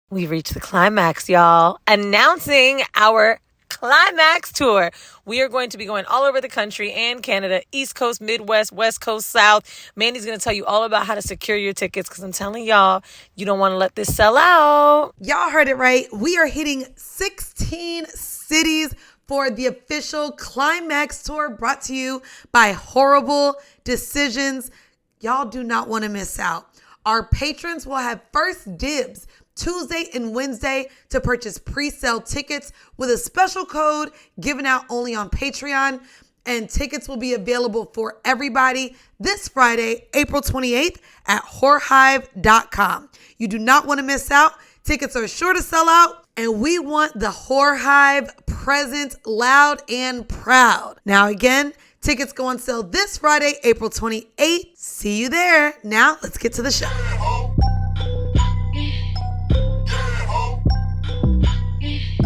We've reached the climax, y'all. Announcing our Climax tour. We are going to be going all over the country and Canada, East Coast, Midwest, West Coast, South. Mandy's going to tell you all about how to secure your tickets because I'm telling y'all, you don't want to let this sell out. Y'all heard it right. We are hitting 16 cities for the official Climax tour brought to you by Whoreible Decisions. Y'all do not want to miss out. Our patrons will have first dibs Tuesday and Wednesday to purchase pre-sale tickets with a special code given out only on Patreon. And tickets will be available for everybody this Friday, April 28th at whorehive.com. You do not want to miss out. Tickets are sure to sell out, and we want the Whorehive present loud and proud. Now again, tickets go on sale this Friday, April 28th. See you there. Now let's get to the show.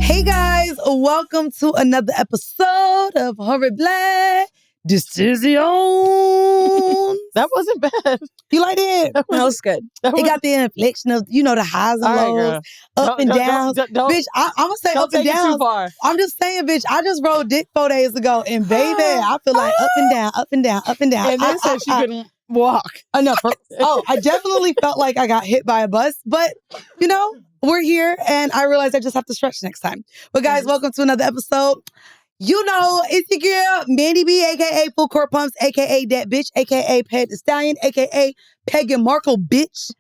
Hey guys, welcome to another episode of Whoreible Decisions. That wasn't bad. You liked it? That was good. It got the inflection of, the highs and lows, up and downs. Bitch, I'm going to say up and down. I'm just saying, bitch, I just rode dick 4 days ago, and baby, I feel like up and down, up and down, up and down. And then said she couldn't walk. I definitely felt like I got hit by a bus, but, we're here, and I realized I just have to stretch next time. But guys, welcome to another episode. It's your girl, Mandii B, a.k.a. Full Court Pumps, a.k.a. That Bitch, a.k.a. Peg the Stallion, a.k.a. Pagan Markle Bitch.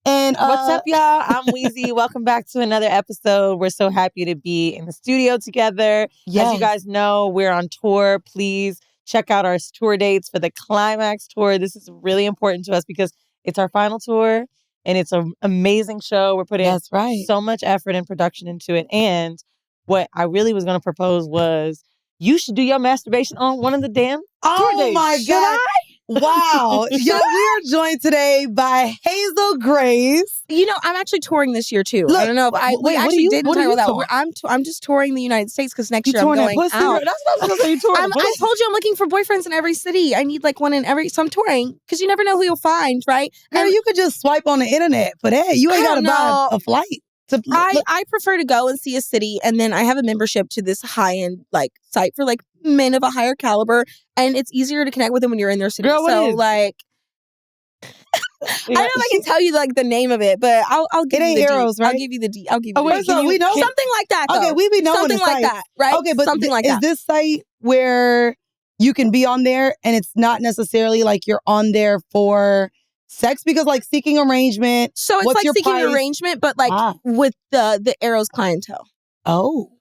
And what's up, y'all? I'm Weezy. Welcome back to another episode. We're so happy to be in the studio together. Yes. As you guys know, we're on tour. Please check out our tour dates for the Climax tour. This is really important to us because it's our final tour. And it's an amazing show. We're putting so much effort and production into it. And what I really was going to propose was you should do your masturbation on one of the damn tour dates. Oh my God. Wow. Yo, we're joined today by Hazel Grace. I'm actually touring this year too. Look, I don't know if we actually didn't talk about that. I'm just touring the United States because next year I'm going out. That's what I was going to say. You touring I told you I'm looking for boyfriends in every city. I need like one in every, so I'm touring because you never know who you'll find, right? Girl, you could just swipe on the internet for that. You ain't got to buy a flight. I prefer to go and see a city, and then I have a membership to this high-end site for men of a higher caliber, and it's easier to connect with them when you're in their city. Girl, so I don't know if I can tell you the name of it, but I'll give you the Arrows, right? I'll give you the I'll give you. We know something like that. Though. Okay, we be knowing something like that, right? Okay, but something like that. Is this site where you can be on there, and it's not necessarily you're on there for sex, because seeking arrangement. So it's like seeking arrangement, but with the Arrows clientele. Oh,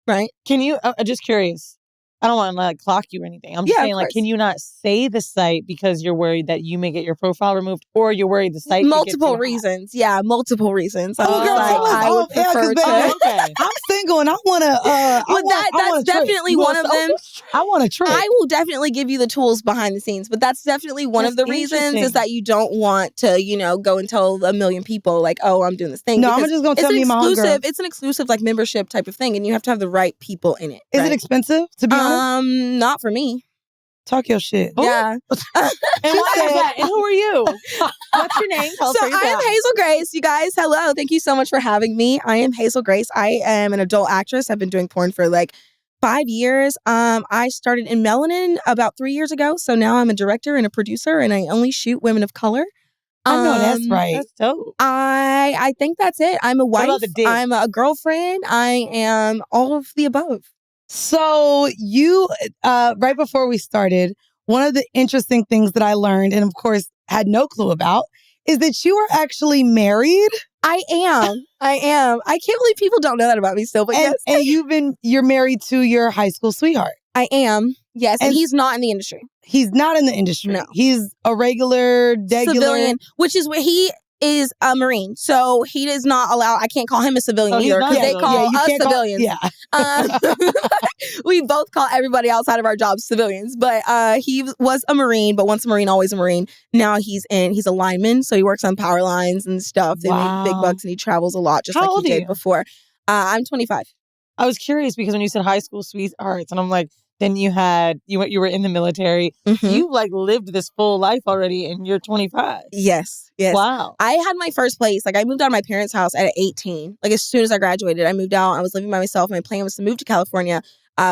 right. Can you? Just curious. I don't want to clock you or anything. I'm just saying, can you not say the site because you're worried that you may get your profile removed, or you're worried the site? Multiple reasons. Yeah, multiple reasons. Girl, I would prefer to. Okay. I'm single and I want to. That's definitely one of them. I want to try. I will definitely give you the tools behind the scenes, but that's definitely one of the reasons is that you don't want to, go and tell a million people I'm doing this thing. No, I'm just gonna tell me my homegirl. It's an exclusive membership type of thing, and you have to have the right people in it. Is it expensive to be honest? Not for me. Talk your shit. Yeah. And why is that? And who are you? What's your name? So I am Hazel Grace. You guys, hello. Thank you so much for having me. I am Hazel Grace. I am an adult actress. I've been doing porn for 5 years. I started in Melanin about 3 years ago. So now I'm a director and a producer, and I only shoot women of color. I know that's right. That's dope. I think that's it. I'm a wife. I'm a girlfriend. I am all of the above. So you, right before we started, one of the interesting things that I learned, and of course had no clue about, is that you are actually married. I am. I can't believe people don't know that about me still, but yes. And you're married to your high school sweetheart. I am. Yes. And he's not in the industry. He's not in the industry. No. He's a regular civilian, which is what he is a Marine. So he is not allowed. I can't call him a civilian either because they call us civilians. We both call everybody outside of our jobs civilians. But he was a Marine, but once a Marine, always a Marine. Now he's a lineman. So he works on power lines and stuff. They make big bucks and he travels a lot just like he did before. I'm 25. I was curious because when you said high school sweethearts, and I'm like, Then you were in the military. You like lived this full life already, and you're 25. Yes. Wow. I had my first place. Like I moved out of my parents' house at 18. Like as soon as I graduated, I moved out. I was living by myself. My plan was to move to California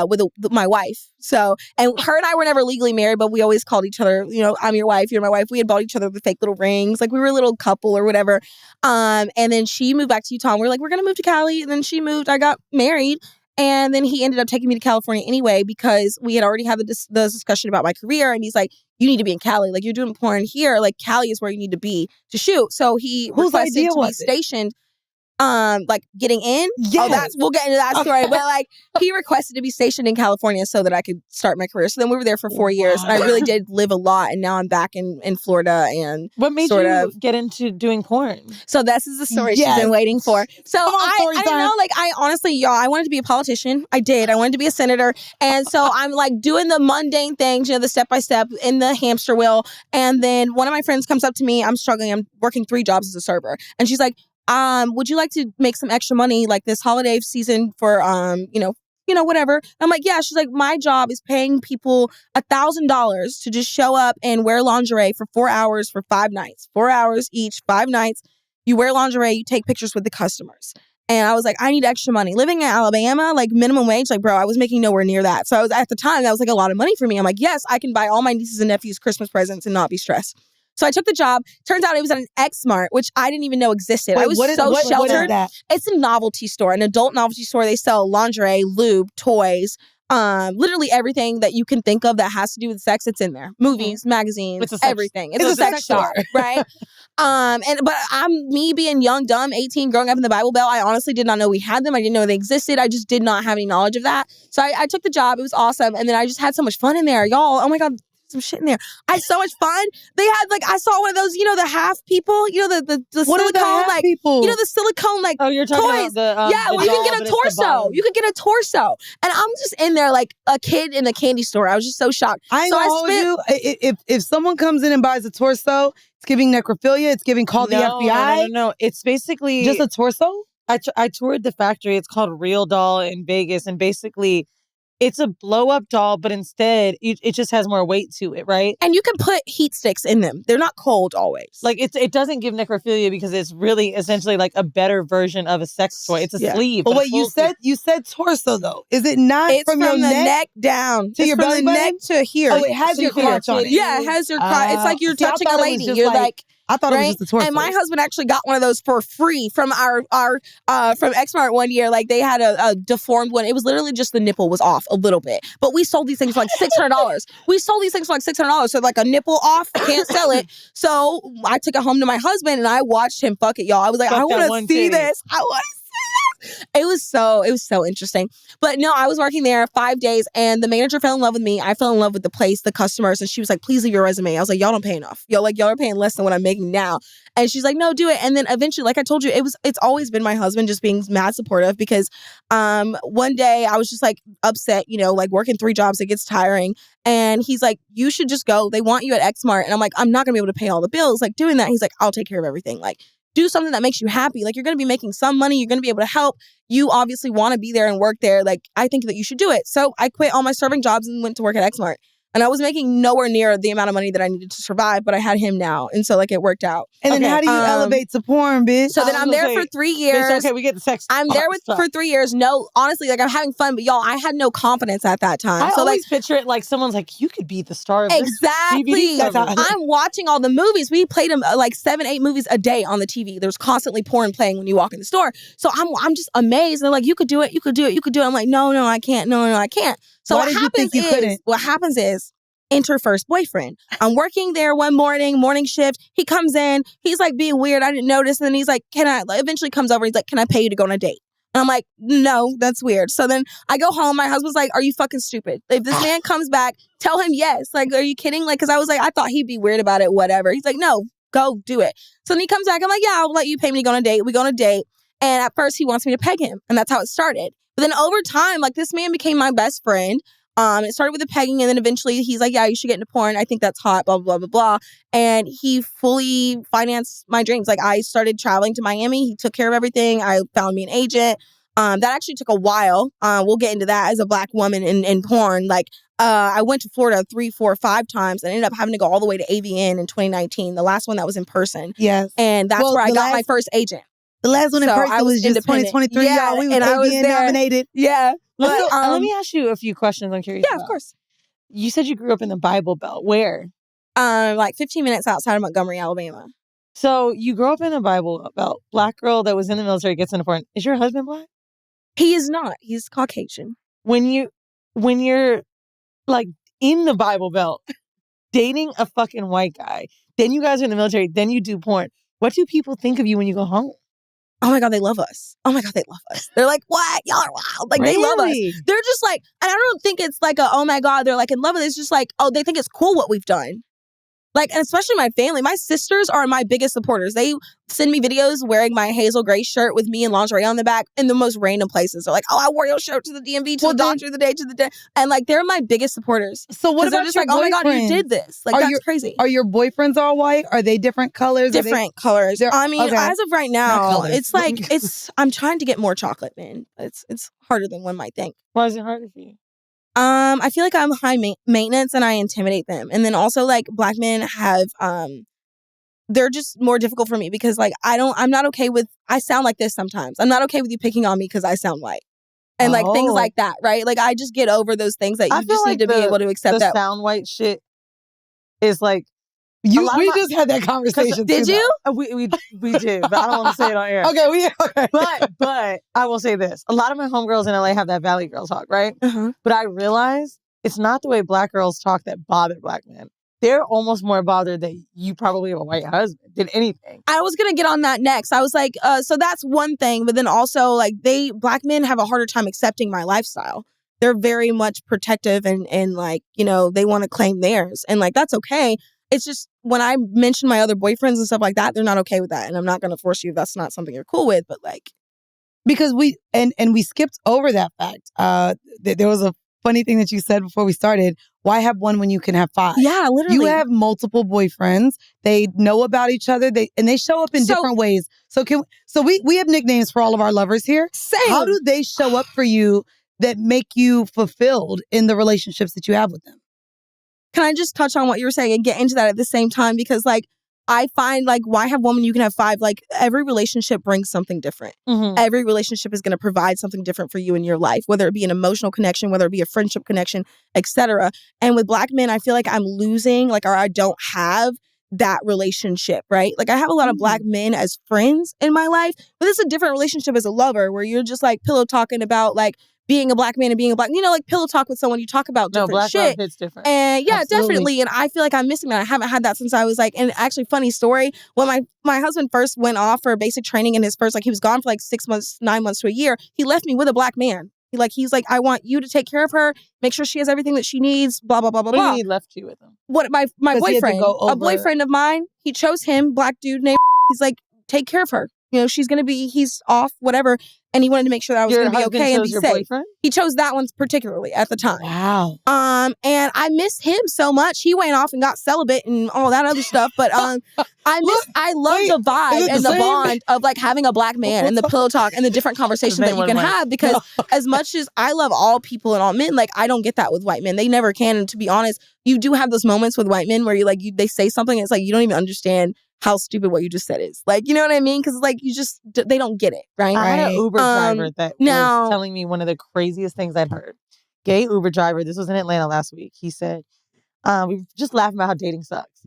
with my wife. So, and her and I were never legally married, but we always called each other, I'm your wife, you're my wife. We had bought each other the fake little rings. Like we were a little couple or whatever. And then she moved back to Utah. And we were like, we're going to move to Cali. And then she moved. I got married. And then he ended up taking me to California anyway, because we had already had the discussion about my career. And he's like, you need to be in Cali. Like, you're doing porn here. Like, Cali is where you need to be to shoot. So he requested to be stationed. Like getting in. Yes. We'll get into that story. But like he requested to be stationed in California so that I could start my career. So then we were there for 4 years, and I really did live a lot. And now I'm back in Florida. And what made you get into doing porn? So this is the story she's been waiting for. So I don't know. Like I honestly, y'all, I wanted to be a politician. I did. I wanted to be a senator, and so I'm like doing the mundane things, the step by step in the hamster wheel. And then one of my friends comes up to me. I'm struggling. I'm working 3 jobs as a server, and she's like, would you like to make some extra money like this holiday season for, whatever. I'm like, yeah. She's like, my job is paying people $1,000 to just show up and wear lingerie for 4 hours for 5 nights, 4 hours each, 5 nights. You wear lingerie, you take pictures with the customers. And I was like, I need extra money. Living in Alabama, like minimum wage, like, bro, I was making nowhere near that. So I was, at the time, that was like a lot of money for me. I'm like, yes, I can buy all my nieces and nephews Christmas presents and not be stressed. So I took the job. Turns out it was at an X-Mart, which I didn't even know existed. Wait, I was sheltered. What is that? It's a novelty store, an adult novelty store. They sell lingerie, lube, toys, literally everything that you can think of that has to do with sex. It's in there. Movies, magazines, everything. It's a sex store, right? But I'm me being young, dumb, 18, growing up in the Bible Belt. I honestly did not know we had them. I didn't know they existed. I just did not have any knowledge of that. So I took the job. It was awesome, and then I just had so much fun in there, y'all. Oh my God. Some shit in there. I had so much fun. They had I saw one of those, the half people, the silicone, like people? The silicone like you're talking toys. About the, well, you can get a torso. You can get a torso. And I'm just in there like a kid in the candy store. I was just so shocked. I know you. If someone comes in and buys a torso, it's giving necrophilia. It's giving call the FBI. No. It's basically just a torso. I toured the factory. It's called Real Doll in Vegas, and basically, it's a blow-up doll, but instead, it just has more weight to it, right? And you can put heat sticks in them. They're not cold always. Like, it doesn't give necrophilia because it's really essentially like a better version of a sex toy. It's a sleeve. But wait, you said torso, though. Is it not it's from your neck down? To your belly button? Neck to here. Oh, it has your crotch on it. Yeah, it has your crotch. It's like you're touching a lady. You're like... I thought it was just a torso. And my husband actually got one of those for free from from X-Mart one year. Like they had a deformed one. It was literally just the nipple was off a little bit. But we sold these things for like $600. So like a nipple off, can't sell it. So I took it home to my husband and I watched him fuck it, y'all. I was like, I want to see this. I want to see this. It was so interesting. But no, I was working there 5 days and the manager fell in love with me. I fell in love with the place, the customers. And she was like, please leave your resume. I was like, y'all don't pay enough. Y'all are paying less than what I'm making now. And she's like, no, do it. And then eventually, like I told you, it's always been my husband just being mad supportive because one day I was just like upset, like working 3 jobs, it gets tiring. And he's like, you should just go. They want you at X-Mart. And I'm like, I'm not going to be able to pay all the bills. Like doing that. He's like, I'll take care of everything. Like, do something that makes you happy. Like, you're going to be making some money. You're going to be able to help. You obviously want to be there and work there. Like, I think that you should do it. So I quit all my serving jobs and went to work at X-Mart. And I was making nowhere near the amount of money that I needed to survive, but I had him now. And so, like, it worked out. And then how do you elevate to porn, bitch? So then I'm there for 3 years. It's okay, we get the sex. I'm there for 3 years. No, honestly, like, I'm having fun. But, y'all, I had no confidence at that time. I always picture it like someone's like, you could be the star of exactly. this DVD. I'm watching all the movies. We played them like 7-8 movies a day on the TV. There's constantly porn playing when you walk in the store. So I'm just amazed. And they're like, you could do it. You could do it. You could do it. I'm like, no, I can't. No, I can't. So what happens is, enter first boyfriend. I'm working there one morning shift. He comes in. He's like being weird. I didn't notice. And then he's like, eventually comes over. He's like, can I pay you to go on a date? And I'm like, no, that's weird. So then I go home. My husband's like, are you fucking stupid? If this man comes back, tell him yes. Like, are you kidding? Like, because I was like, I thought he'd be weird about it, whatever. He's like, no, go do it. So then he comes back. I'm like, yeah, I'll let you pay me to go on a date. We go on a date. And at first he wants me to peg him. And that's how it started. But then over time, like this man became my best friend. It started with the pegging, and then eventually he's like, yeah, you should get into porn. I think that's hot, blah, blah, blah, blah. And he fully financed my dreams. Like, I started traveling to Miami. He took care of everything. I found me an agent. That actually took a while. We'll get into that as a Black woman in porn. Like, I went to Florida 3, 4, 5 times and ended up having to go all the way to AVN in 2019. The last one that was in person. Yes. And that's where I got my first agent. The last one in person was just 2023. Yeah, y'all. We and I was AVN there. nominated. Yeah. But, let me ask you a few questions. I'm curious. Yeah, about. Of course. You said you grew up in the Bible Belt. Where? Like 15 minutes outside of Montgomery, Alabama. So you grew up in the Bible Belt. Black girl that was in the military gets into porn. Is your husband Black? He is not. He's Caucasian. When you're like in the Bible Belt, dating a fucking white guy, then you guys are in the military, then you do porn. What do people think of you when you go home? Oh my God, they love us. Oh my God, they love us. They're like, what? Y'all are wild. Like, They love us. They're just like, and I don't think it's like oh my God, they're like in love with it. It's just like, oh, they think it's cool what we've done. Like, and especially my family. My sisters are my biggest supporters. They send me videos wearing my Hazel Grace shirt with me and lingerie on the back in the most random places. They're like, oh, I wore your shirt to the DMV, to the doctor the day, to the day. And like, they're my biggest supporters. So what about they're just like, oh my God, you did this. Like, that's crazy. Are your boyfriends all white? Are they different colors? Different colors. I mean, as of right now, it's like, I'm trying to get more chocolate, man. It's harder than one might think. Why is it harder for you? I feel like I'm high maintenance and I intimidate them. And then also like Black men have, they're just more difficult for me because like, I'm not okay with, I sound like this sometimes. I'm not okay with you picking on me because I sound white. And like things like that, right? Like I just get over those things that you just need to be able to accept that. The sound white shit is like, we just had that conversation. Did you? We did, but I don't want to say it on air. Okay. But I will say this. A lot of my homegirls in LA have that Valley girl talk, right? Uh-huh. But I realize it's not the way Black girls talk that bother Black men. They're almost more bothered that you probably have a white husband than anything. I was going to get on that next. I was like, so that's one thing. But then also like Black men have a harder time accepting my lifestyle. They're very much protective and like, you know, they want to claim theirs. And like, that's okay. It's just when I mention my other boyfriends and stuff like that, they're not okay with that. And I'm not going to force you if that's not something you're cool with. But like. Because we skipped over that fact. There was a funny thing that you said before we started. Why have one when you can have 5? Yeah, literally. You have multiple boyfriends. They know about each other. They show up in different ways. So we have nicknames for all of our lovers here. Same. How do they show up for you that make you fulfilled in the relationships that you have with them? Can I just touch on what you were saying and get into that at the same time? Because like, I find like, why have one when you can have 5? Like every relationship brings something different. Mm-hmm. Every relationship is going to provide something different for you in your life, whether it be an emotional connection, whether it be a friendship connection, etc. And with Black men, I feel like I'm losing, like, or I don't have that relationship, right? Like I have a lot of Black men as friends in my life, but it's a different relationship as a lover where you're just like pillow talking about like being a Black man and being a Black, you know, like pillow talk with someone, you talk about different Black shit. It's different. And yeah, Absolutely. definitely. And I feel like I'm missing that. I haven't had that since I was like, and actually funny story, when my husband first went off for basic training in his first, like he was gone for like 6 months, 9 months to a year. He left me with a Black man. He's like, I want you to take care of her, make sure she has everything that she needs, blah, blah, blah, blah, blah. What do you mean he left you with him? What, my boyfriend, a boyfriend of mine, he chose him, Black dude named, he's like, take care of her. You know, he's off, whatever. And he wanted to make sure that I was going to be okay and be safe. Boyfriend? He chose that one particularly at the time. Wow. And I miss him so much. He went off and got celibate and all that other stuff. But I love the vibe and the bond of like having a Black man and the pillow talk and the different conversations that you can have. Because as much as I love all people and all men, like I don't get that with white men. They never can. And to be honest, you do have those moments with white men where they say something and it's like you don't even understand how stupid what you just said is. Like, you know what I mean? Because like they don't get it, right? I had an Uber driver that was telling me one of the craziest things I'd heard. Gay Uber driver, this was in Atlanta last week. He said, we were just laughing about how dating sucks.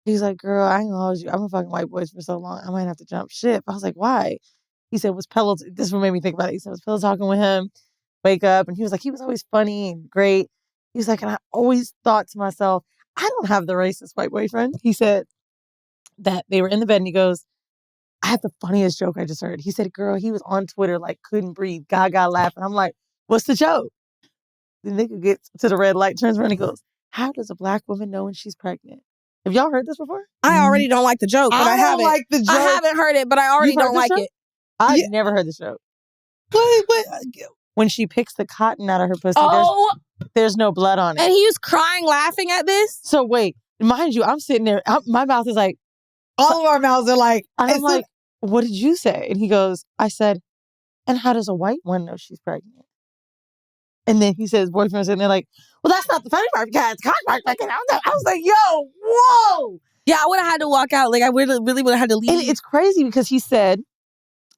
He's like, girl, I ain't gonna hold you. I've been fucking white boys for so long. I might have to jump ship. I was like, why? He said, this what made me think about it. He said, was pillow talking with him, wake up. And he was like, he was always funny and great. He was like, and I always thought to myself, I don't have the racist white boyfriend. He said, that they were in the bed and he goes, I have the funniest joke I just heard. He said, girl, he was on Twitter like couldn't breathe, gaga laughing. I'm like, what's the joke? The nigga gets to the red light, turns around and goes, how does a Black woman know when she's pregnant? Have y'all heard this before? I already don't like the joke, but I haven't. Like the joke. I haven't heard it, but I already don't like it. I've never heard this joke. When she picks the cotton out of her pussy, there's no blood on it. And he was crying laughing at this? So wait, mind you, I'm sitting there, my mouth is like, all of our mouths are like, I'm like, what did you say? And he goes, I said, And how does a white one know she's pregnant? And then he says boyfriend's and they're like, well, that's not the funny part because it's cockblock. I was like, yo, whoa. Yeah, I would have had to walk out. Like, I really would have had to leave. And it's crazy because he said,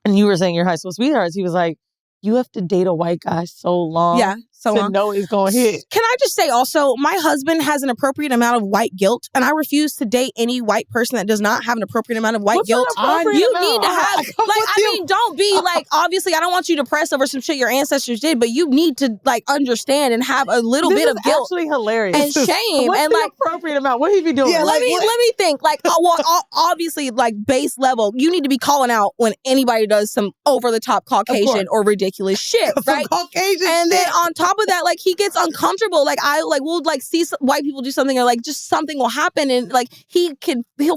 and you were saying your high school sweethearts, he was like, you have to date a white guy so long to know it's going to hit. Can I just say also, my husband has an appropriate amount of white guilt, and I refuse to date any white person that does not have an appropriate amount of white guilt. You need to have, don't be like, obviously, I don't want you depressed over some shit your ancestors did, but you need to like understand and have a little bit of guilt. Actually hilarious. And shame. What's and the like appropriate amount? What are you doing? Yeah, let me think. Like, obviously, like base level, you need to be calling out when anybody does some over the top Caucasian or ridiculous shit. Right? Caucasian and then on top of that, like he gets uncomfortable. Like we'll like see white people do something or like just something will happen and like he'll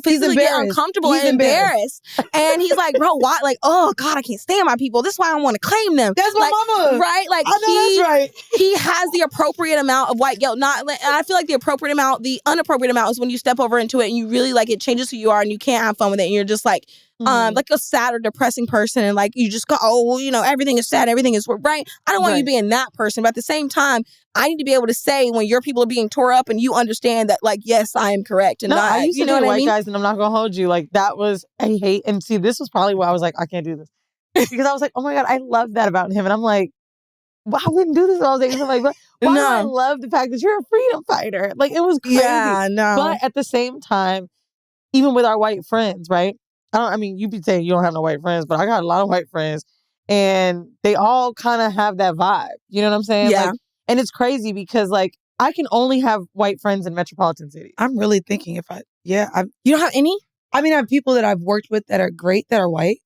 physically get uncomfortable and embarrassed. And he's like, bro, why? Like, oh God, I can't stand my people. This is why I want to claim them. That's my mama. Right? Like that's right. He has the appropriate amount of white guilt. And I feel like the unappropriate amount is when you step over into it and you really like it changes who you are and you can't have fun with it and you're just like like a sad or depressing person and like you just go, oh, everything is sad, everything is right. I don't want you being that person, but at the same time, I need to be able to say when your people are being tore up and you understand that like, yes, I am correct. And I used to date white guys and I'm not going to hold you. Like that was a hate. And see, this was probably why I was like, I can't do this. Because I was like, oh my God, I love that about him. And I'm like, well, I wouldn't do this all day. I'm like, why do I love the fact that you're a freedom fighter? Like it was crazy. Yeah, no. But at the same time, even with our white friends, right? You be saying you don't have no white friends, but I got a lot of white friends and they all kind of have that vibe. You know what I'm saying? Yeah. Like, and it's crazy because like I can only have white friends in metropolitan cities. I'm really thinking you don't have any? I mean, I have people that I've worked with that are great, that are white.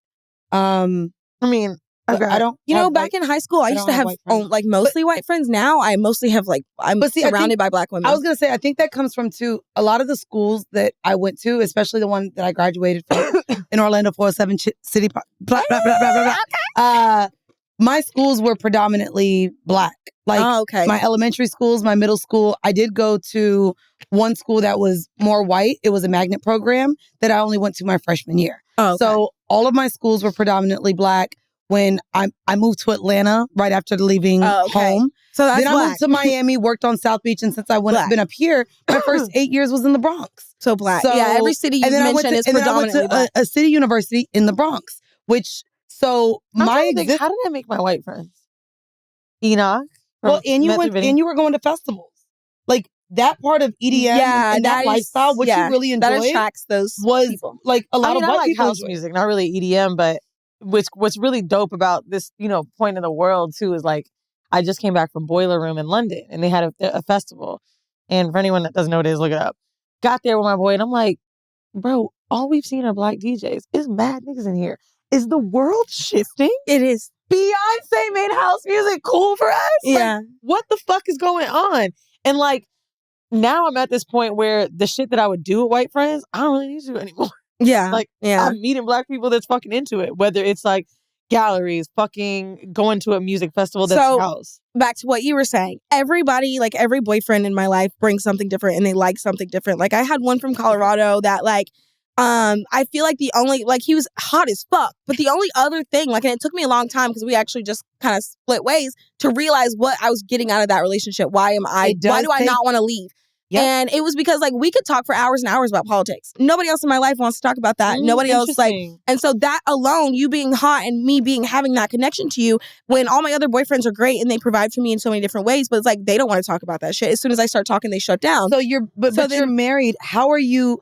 Okay. I don't. Back in high school, I used to have mostly white friends. Now I mostly have I'm surrounded by black women. I was gonna say, I think that comes from a lot of the schools that I went to, especially the one that I graduated from in Orlando 407 City. Blah, blah, blah, blah, blah, blah. My schools were predominantly black. My elementary schools, my middle school. I did go to one school that was more white. It was a magnet program that I only went to my freshman year. Oh, okay. So all of my schools were predominantly black. When I moved to Atlanta right after leaving home. So that's then I moved to Miami, worked on South Beach, and since I've been up here, my first 8 years was in the Bronx. So black. Every city you mentioned is predominantly black. A city university in the Bronx, how did I make my white friends? Enoch. Well, and you were going to festivals. Like that part of EDM and that lifestyle, what you really enjoyed. That attracts those people. Like a lot of white people house music, not really EDM, but what's really dope about this, point in the world too is like I just came back from Boiler Room in London and they had a festival. And for anyone that doesn't know what it is, look it up. Got there with my boy and I'm like, bro, all we've seen are black DJs. It's mad niggas in here. Is the world shifting? It is. Beyonce made house music cool for us? Yeah. Like, what the fuck is going on? And like now I'm at this point where the shit that I would do with white friends, I don't really need to do anymore. Yeah. I'm meeting black people that's fucking into it, whether it's like galleries, fucking going to a music festival that's house. Back to what you were saying. Everybody, like every boyfriend in my life brings something different and they like something different. Like I had one from Colorado that I feel like the only, he was hot as fuck, but the only other thing, and it took me a long time because we actually just kind of split ways to realize what I was getting out of that relationship. Why do I not want to leave? Yep. And it was because we could talk for hours and hours about politics. Nobody else in my life wants to talk about that. Nobody else and so that alone, you being hot and me having that connection to you, when all my other boyfriends are great and they provide for me in so many different ways, but it's they don't want to talk about that shit. As soon as I start talking, they shut down. So you're married. How do you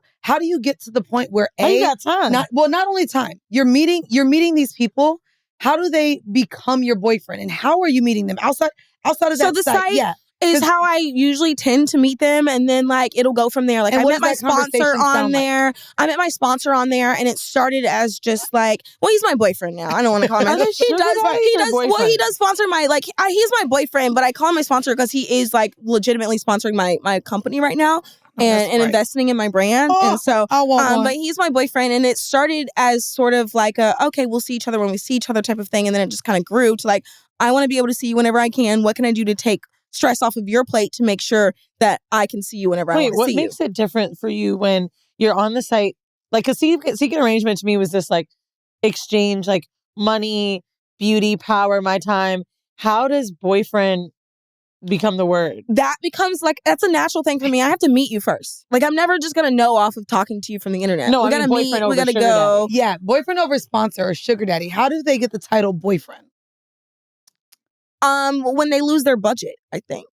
get to the point where you got time? Not only time. You're meeting these people. How do they become your boyfriend? And how are you meeting them outside of that site? Yeah. Is how I usually tend to meet them, and then it'll go from there. I met my sponsor on there. I met my sponsor on there, and it started as just he's my boyfriend now. I don't want to call him. He does sponsor my he's my boyfriend, but I call him my sponsor because he is legitimately sponsoring my company right now. And investing in my brand. And so, but he's my boyfriend, and it started as sort of okay, we'll see each other when we see each other type of thing. And then it just kind of grew to I want to be able to see you whenever I can. What can I do to take stress off of your plate to make sure that I can see you whenever I want to see you? What makes it different for you when you're on the site? Because Seeking Arrangement to me was this exchange, money, beauty, power, my time. How does boyfriend become the word? That becomes like, that's a natural thing for me. I have to meet you first. Like, I'm never just going to know off of talking to you from the internet. No, we I got to mean boyfriend meet, over we got to sugar go. daddy. Yeah, boyfriend over sponsor or sugar daddy. How do they get the title boyfriend? When they lose their budget, I think.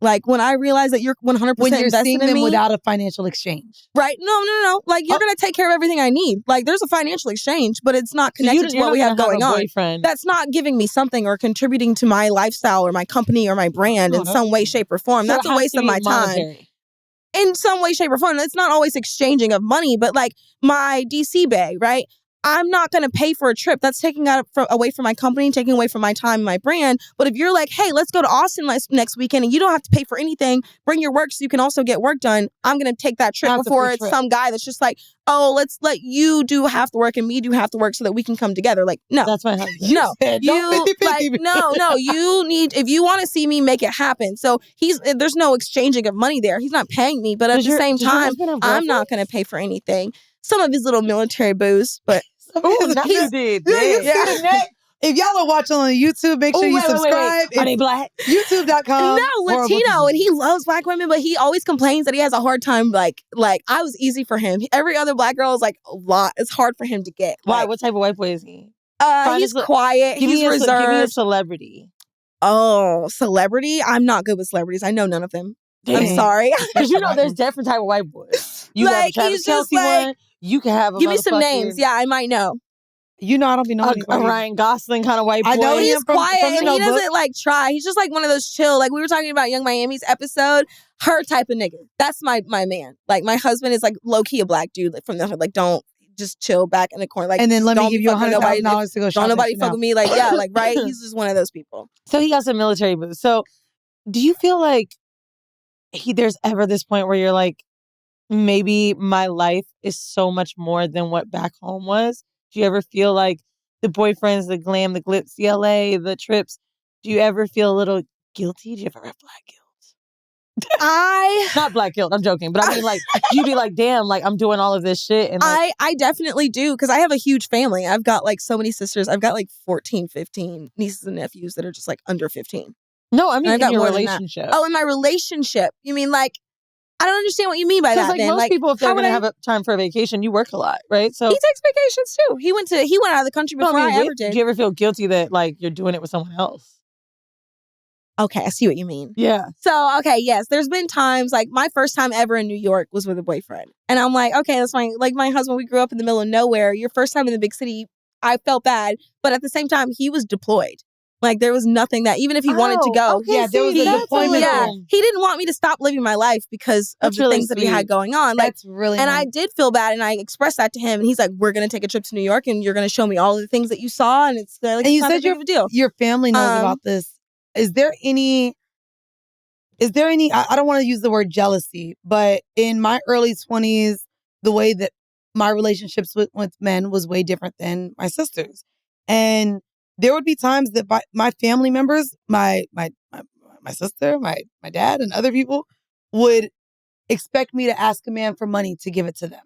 Like, when I realize that you're 100% When you're invested seeing in them me. without a financial exchange. Right? No. Like, you're going to take care of everything I need. Like, there's a financial exchange, but it's not So connected to what we have going on. Boyfriend. That's not giving me something or contributing to my lifestyle or my company or my brand in some way, shape, or form. So that's a waste of my time. In some way, shape, or form. It's not always exchanging of money, but like my DC Bay, right? I'm not going to pay for a trip. That's taking away from my company, taking away from my time and my brand. But if you're like, hey, let's go to Austin next weekend and you don't have to pay for anything, bring your work so you can also get work done, I'm going to take that trip before it's some guy that's just like, oh, let's let you do half the work and me do half the work so that we can come together. Like, no. That's my husband. No. You need, if you want to see me, make it happen. So there's no exchanging of money there. He's not paying me, but at the same time, I'm not going to pay for anything. Some of his little military booze, but he did. Yeah. If y'all are watching on YouTube, make sure you subscribe. Are they black? YouTube.com. No, Latino, and he loves black women, but he always complains that he has a hard time. Like I was easy for him. Every other black girl is like a lot. It's hard for him to get. Why? Like, what type of white boy is he? He's quiet. He's reserved. Give me a celebrity. Oh, celebrity? I'm not good with celebrities. I know none of them. Dang. I'm sorry. Because there's different type of white boys. You like, have a Travis Kelce one. You can have a give me some names. Yeah, I might know. I don't be knowing a Ryan Gosling kind of white boy. I know he's quiet and he doesn't like try. He's just like one of those chill. Like we were talking about Young Miami's episode. Her type of nigga. That's my man. Like my husband is like low key a black dude from the hood. Like don't just chill back in the corner. Like and then let me give you $100,000 to go. Don't nobody fuck with me. Like yeah, like right. He's just one of those people. So he got some military moves. So do you feel like there's ever this point where you're like, maybe my life is so much more than what back home was? Do you ever feel like the boyfriends, the glam, the glitz, the LA, the trips, do you ever feel a little guilty? Do you ever have black guilt? Not black guilt, I'm joking. But I mean, like, you'd be like, damn, like, I'm doing all of this shit. And like, I definitely do, because I have a huge family. I've got, like, so many sisters. I've got, like, 14, 15 nieces and nephews that are just, like, under 15. No, I mean, in your relationship. Oh, in my relationship. You mean, like, I don't understand what you mean by that. Like most people, if they're going to have a time for a vacation, you work a lot, right? So he takes vacations too. He went out of the country before I ever did. Do you ever feel guilty that like you're doing it with someone else? Okay, I see what you mean. Yeah. So okay, yes, there's been times like my first time ever in New York was with a boyfriend, and I'm like, okay, that's fine. Like my husband, we grew up in the middle of nowhere. Your first time in the big city, I felt bad, but at the same time, he was deployed. Like, there was nothing that, even if he wanted to go. Okay, there was a deployment. Yeah, he didn't want me to stop living my life because of the things that he had going on. Like, that's really and nice. I did feel bad, and I expressed that to him, and he's like, we're going to take a trip to New York, and you're going to show me all of the things that you saw, and it's like, and you said your family knows about this. Is there any, I don't want to use the word jealousy, but in my early 20s, the way that my relationships with men was way different than my sisters. And there would be times that my family members, my sister, my dad, and other people would expect me to ask a man for money to give it to them.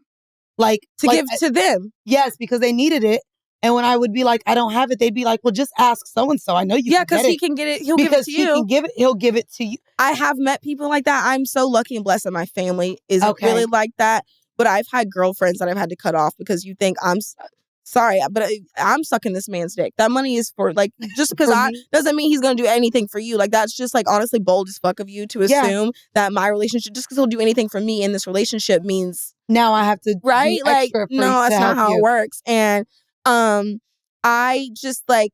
Give to them? Yes, because they needed it. And when I would be like, I don't have it, they'd be like, well, just ask so-and-so. I know you can get it. Yeah, because he can get it. He'll give it to you. He'll give it to you. I have met people like that. I'm so lucky and blessed that my family isn't really like that. But I've had girlfriends that I've had to cut off because you think I'm... Sorry, but I'm sucking this man's dick. That money is for, like, just because doesn't mean he's going to do anything for you. Like, that's just, like, honestly bold as fuck of you to assume that my relationship, just because he'll do anything for me in this relationship means... Now I have to right? do extra no, that's not how it works. And I just, like...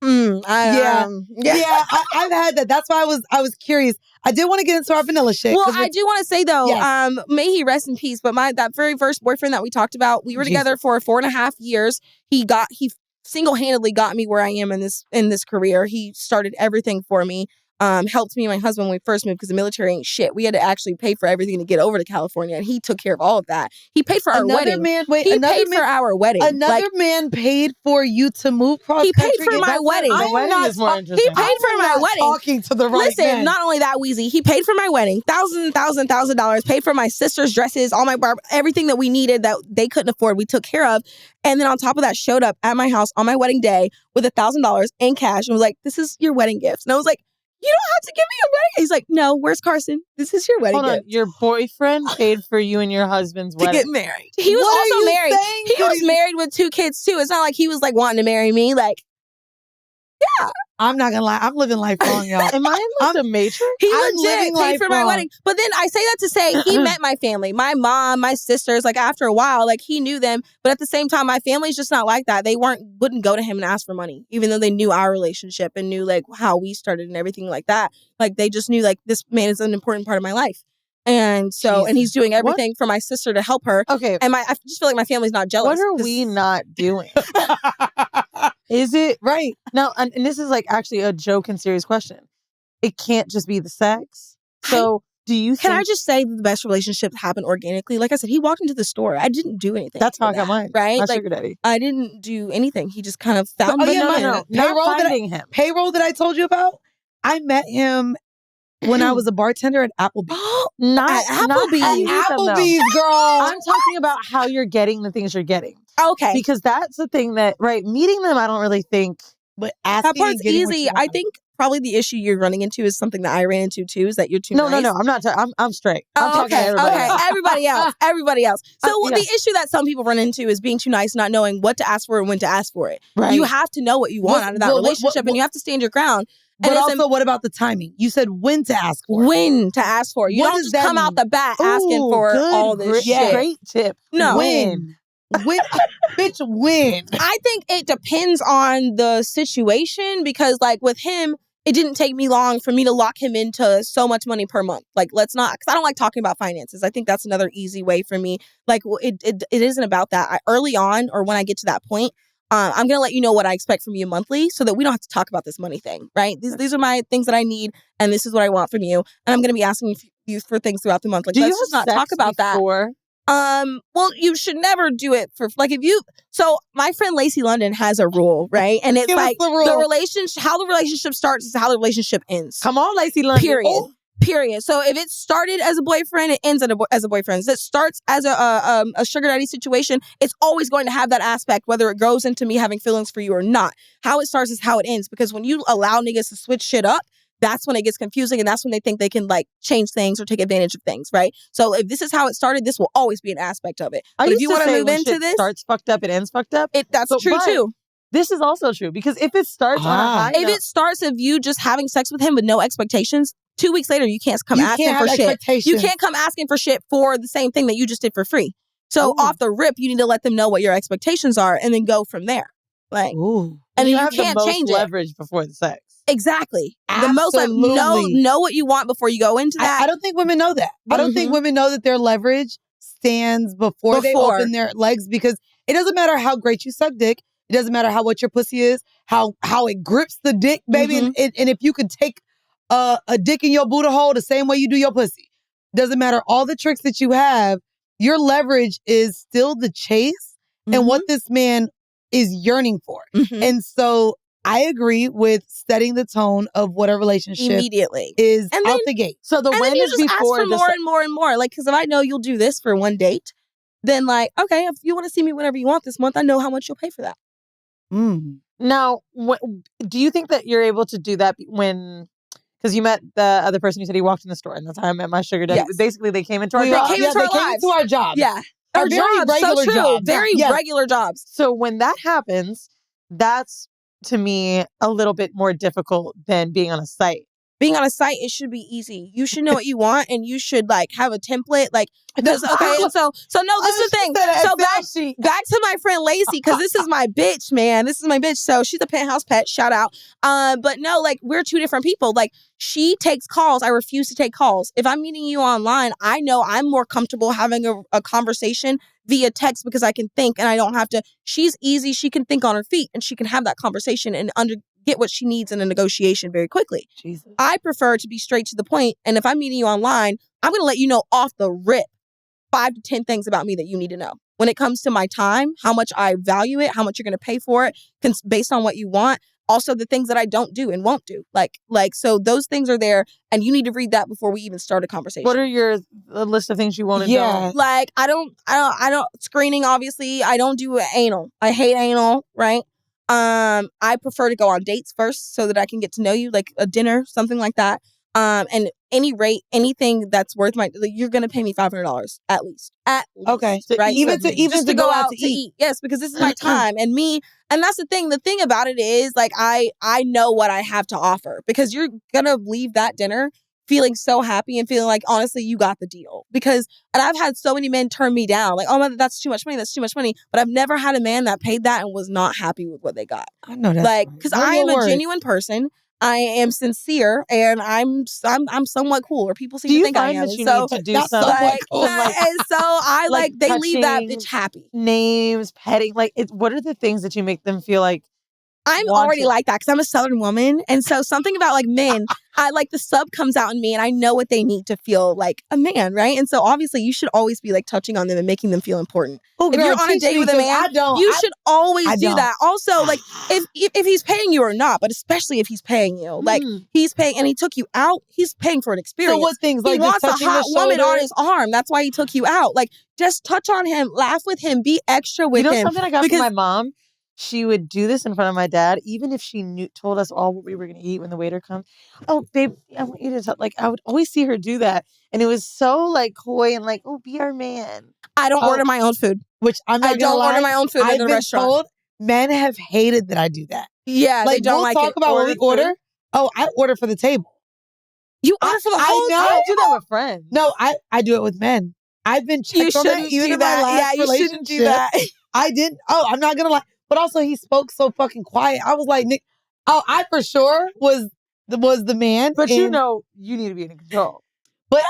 I've had that. That's why I was curious. I did want to get into our vanilla shit. Well, I do want to say though, may he rest in peace. But that very first boyfriend that we talked about, we were together for 4.5 years. He single-handedly got me where I am in this career. He started everything for me. helped me and my husband when we first moved because the military ain't shit. We had to actually pay for everything to get over to California, and he took care of all of that. He paid for our wedding. He paid for our wedding. Another man paid for you to move cross country. He paid for my wedding. The wedding is more interesting. He paid for my wedding. Talking to the right Listen, man. not only that, Weezy, he paid for my wedding, $1,000, paid for my sister's dresses, all my everything that we needed that they couldn't afford, we took care of. And then on top of that, showed up at my house on my wedding day with $1,000 in cash and was like, "This is your wedding gift." And I was like, "You don't have to give me a wedding." He's like, "No, where's Carson? This is your wedding Hold on, gift." your boyfriend paid for you and your husband's To wedding get married. He was also married. He was married with 2 kids too. It's not like he was like wanting to marry me. Like, yeah. I'm not gonna lie. I'm living life wrong, y'all. Am I in like the Matrix? He legit paid for my wedding. But then I say that to say he met my family, my mom, my sisters. Like after a while, like he knew them. But at the same time, my family's just not like that. They wouldn't go to him and ask for money, even though they knew our relationship and knew like how we started and everything like that. Like they just knew like this man is an important part of my life. And so, and he's doing everything for my sister to help her. Okay. And I just feel like my family's not jealous. What are we not doing? Is it right? Now, and this is like actually a joke and serious question. It can't just be the sex. So do you Can I just say that the best relationships happen organically? Like I said, he walked into the store. I didn't do anything. That's how I got mine. Right? My like, sugar daddy. I didn't do anything. He just kind of found me. Payroll that I told you about. I met him when I was a bartender at Applebee's. Not at Applebee's. Applebee's, girl. I'm talking about how you're getting the things you're getting. Okay. Because that's the thing that, right, meeting them, I don't really think. But asking that part's easy. I think probably the issue you're running into is something that I ran into too, is that you're too nice. No, I'm not. I'm straight. I'm talking to everybody else. Everybody else. So the issue that some people run into is being too nice, not knowing what to ask for and when to ask for it. Right. You have to know what you want out of that relationship and you have to stand your ground. But also, what about the timing? You said when to ask for. When to ask for. You don't just come out the bat asking for all this shit. Great tip. No. When? Bitch, when? I think it depends on the situation because, like, with him, it didn't take me long for me to lock him into so much money per month. Like, let's not, because I don't like talking about finances. I think that's another easy way for me. Like, it isn't about that. Early on, or when I get to that point, I'm going to let you know what I expect from you monthly so that we don't have to talk about this money thing, right? These are my things that I need, and this is what I want from you. And I'm going to be asking you for things throughout the month. Like, let's just not talk about that. Well, you should never do it for, like, so my friend Lacey London has a rule, right? And it's like the relationship, how the relationship starts is how the relationship ends. Come on, Lacey London. Period. So if it started as a boyfriend, it ends as a boyfriend. If it starts as a sugar daddy situation, it's always going to have that aspect, whether it grows into me having feelings for you or not. How it starts is how it ends. Because when you allow niggas to switch shit up, that's when it gets confusing, and that's when they think they can like change things or take advantage of things, right? So if this is how it started, this will always be an aspect of it. But if you want to move into this, starts fucked up, it ends fucked up. That's true too. This is also true because if it starts on a high note, it starts of you just having sex with him with no expectations, 2 weeks later you can't come asking for shit. You can't come asking for shit for the same thing that you just did for free. So off the rip, you need to let them know what your expectations are and then go from there. Like, and you can't change it. Leverage before the sex. Exactly. Absolutely. The most, like, know what you want before you go into that. I don't think women know that. I don't think women know that their leverage stands before they open their legs, because it doesn't matter how great you suck dick. It doesn't matter what your pussy is, how it grips the dick, baby. And if you could take a dick in your booty hole the same way you do your pussy, doesn't matter all the tricks that you have, your leverage is still the chase and what this man is yearning for. And so I agree with setting the tone of what a relationship immediately is and out the gate. So the when is before ask for more and more and more. Like, because if I know you'll do this for one date, then like, okay, if you want to see me whenever you want this month, I know how much you'll pay for that. Now, do you think that you're able to do that when? Because you met the other person, you said he walked in the store, and that's how I met my sugar daddy. Yes. Basically, they came into our jobs. They came into our jobs. Yeah. Our very regular jobs. Very regular jobs. So when that happens, that's, to me, a little bit more difficult than being on a site. Being on a site, it should be easy. You should know what you want, and you should like have a template. Like, so no, this is the thing. So back to my friend Lacey, because this is my bitch, man. This is my bitch. So she's a penthouse pet. Shout out. But no, like, we're two different people. Like, she takes calls. I refuse to take calls. If I'm meeting you online, I know I'm more comfortable having a conversation via text because I can think and I don't have to. She's easy. She can think on her feet and she can have that conversation and get what she needs in a negotiation very quickly. Jesus. I prefer to be straight to the point, and if I'm meeting you online, I'm going to let you know off the rip 5 to 10 things about me that you need to know. When it comes to my time, how much I value it, how much you're going to pay for it, based on what you want. Also, the things that I don't do and won't do. So those things are there, and you need to read that before we even start a conversation. What are your list of things you want to know? Like, I don't screening, obviously. I don't do anal. I hate anal, right? I prefer to go on dates first so that I can get to know you, like a dinner, something like that. And any rate, anything that's worth you're going to pay me $500 at least. Okay. Right? Even to go out to eat. Yes, because this is my time. And that's the thing. The thing about it is, like, I know what I have to offer, because you're going to leave that dinner feeling so happy and feeling like, honestly, you got the deal. And I've had so many men turn me down. Like, oh, that's too much money. That's too much money. But I've never had a man that paid that and was not happy with what they got. I know that. Like, because I am a genuine person. I am sincere, and I'm somewhat cool, or people seem to think I am. Do you find that you need to do something cool? And so I like they leave that bitch happy. Names, petting, what are the things that you make them feel like? I'm already like that because I'm a Southern woman, and so something about like men, I like the sub comes out in me, and I know what they need to feel like a man, right? And so obviously, you should always be like touching on them and making them feel important. Oh, girl, if you're on a date with a man, you should always do that. Also, like if he's paying you or not, but especially if he's paying you, like he's paying and he took you out, he's paying for an experience. So what things? He wants a hot woman on his arm. That's why he took you out. Like, just touch on him, laugh with him, be extra with him. You know something I got from my mom? She would do this in front of my dad, even if she told us all what we were going to eat when the waiter comes. Oh, babe, I want you to tell. Like, I would always see her do that. And it was so, like, coy and like, oh, be our man. I don't order my own food. Which I'm not gonna lie, order my own food in the restaurant. Told men have hated that I do that. Yeah, like, they don't we'll talk about what we order. Food. Oh, I order for the table. You order for the whole table? I do that with friends. No, I do it with men. I've been checked on that even in my last relationship. You shouldn't do that. I didn't. Oh, I'm not gonna lie. But also, he spoke so fucking quiet. I was like, Nick, I for sure was the man. But you know, you need to be in control. But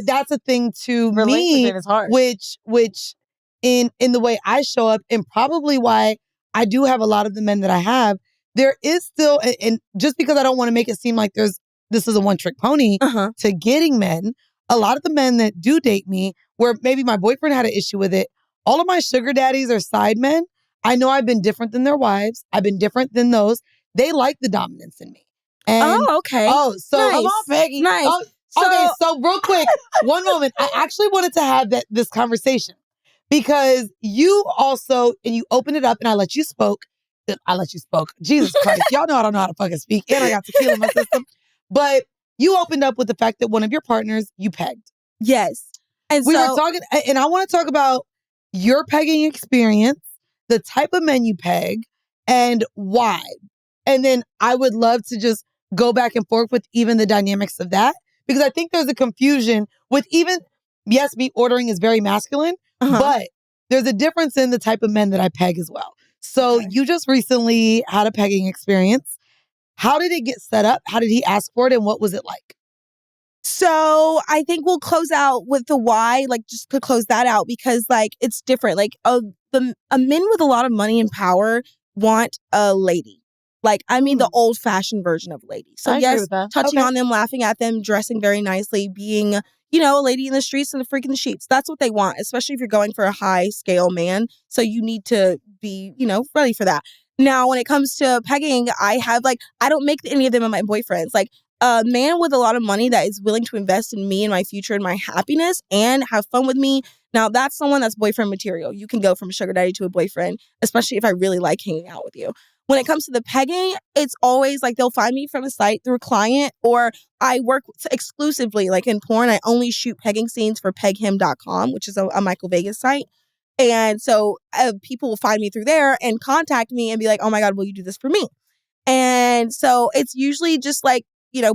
that's a thing to me, which in the way I show up, and probably why I do have a lot of the men that I have, there is still, and just because I don't want to make it seem like this is a one-trick pony to getting men, a lot of the men that do date me, where maybe my boyfriend had an issue with it, all of my sugar daddies are side men. I know I've been different than their wives. I've been different than those. They like the dominance in me. And, okay. Oh, so nice. Come on, Peggy. Nice. Okay, so real quick, one moment. I actually wanted to have this conversation because you also, and you opened it up and I let you spoke. Jesus Christ. Y'all know I don't know how to fucking speak. And I got tequila in my system. But you opened up with the fact that one of your partners, you pegged. Yes. And we were talking, and I want to talk about your pegging experience, the type of men you peg, and why. And then I would love to just go back and forth with even the dynamics of that. Because I think there's a confusion with even, yes, me ordering is very masculine, but there's a difference in the type of men that I peg as well. So you just recently had a pegging experience. How did it get set up? How did he ask for it? And what was it like? So I think we'll close out with the why, like just to close that out, because like it's different. Like men with a lot of money and power want a lady. Like, I mean, the old fashioned version of lady. So yes, touching on them, laughing at them, dressing very nicely, being, a lady in the streets and the freak in the sheets. That's what they want, especially if you're going for a high scale man. So you need to be, ready for that. Now, when it comes to pegging, I don't make any of them my boyfriends. Like, a man with a lot of money that is willing to invest in me and my future and my happiness and have fun with me. Now, that's someone that's boyfriend material. You can go from a sugar daddy to a boyfriend, especially if I really like hanging out with you. When it comes to the pegging, it's always like they'll find me from a site through a client, or I work exclusively, like in porn, I only shoot pegging scenes for peghim.com, which is a Michael Vegas site. And so people will find me through there and contact me and be like, oh my God, will you do this for me? And so it's usually just like,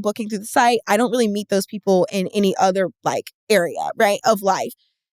booking through the site. I don't really meet those people in any other like area, right, of life.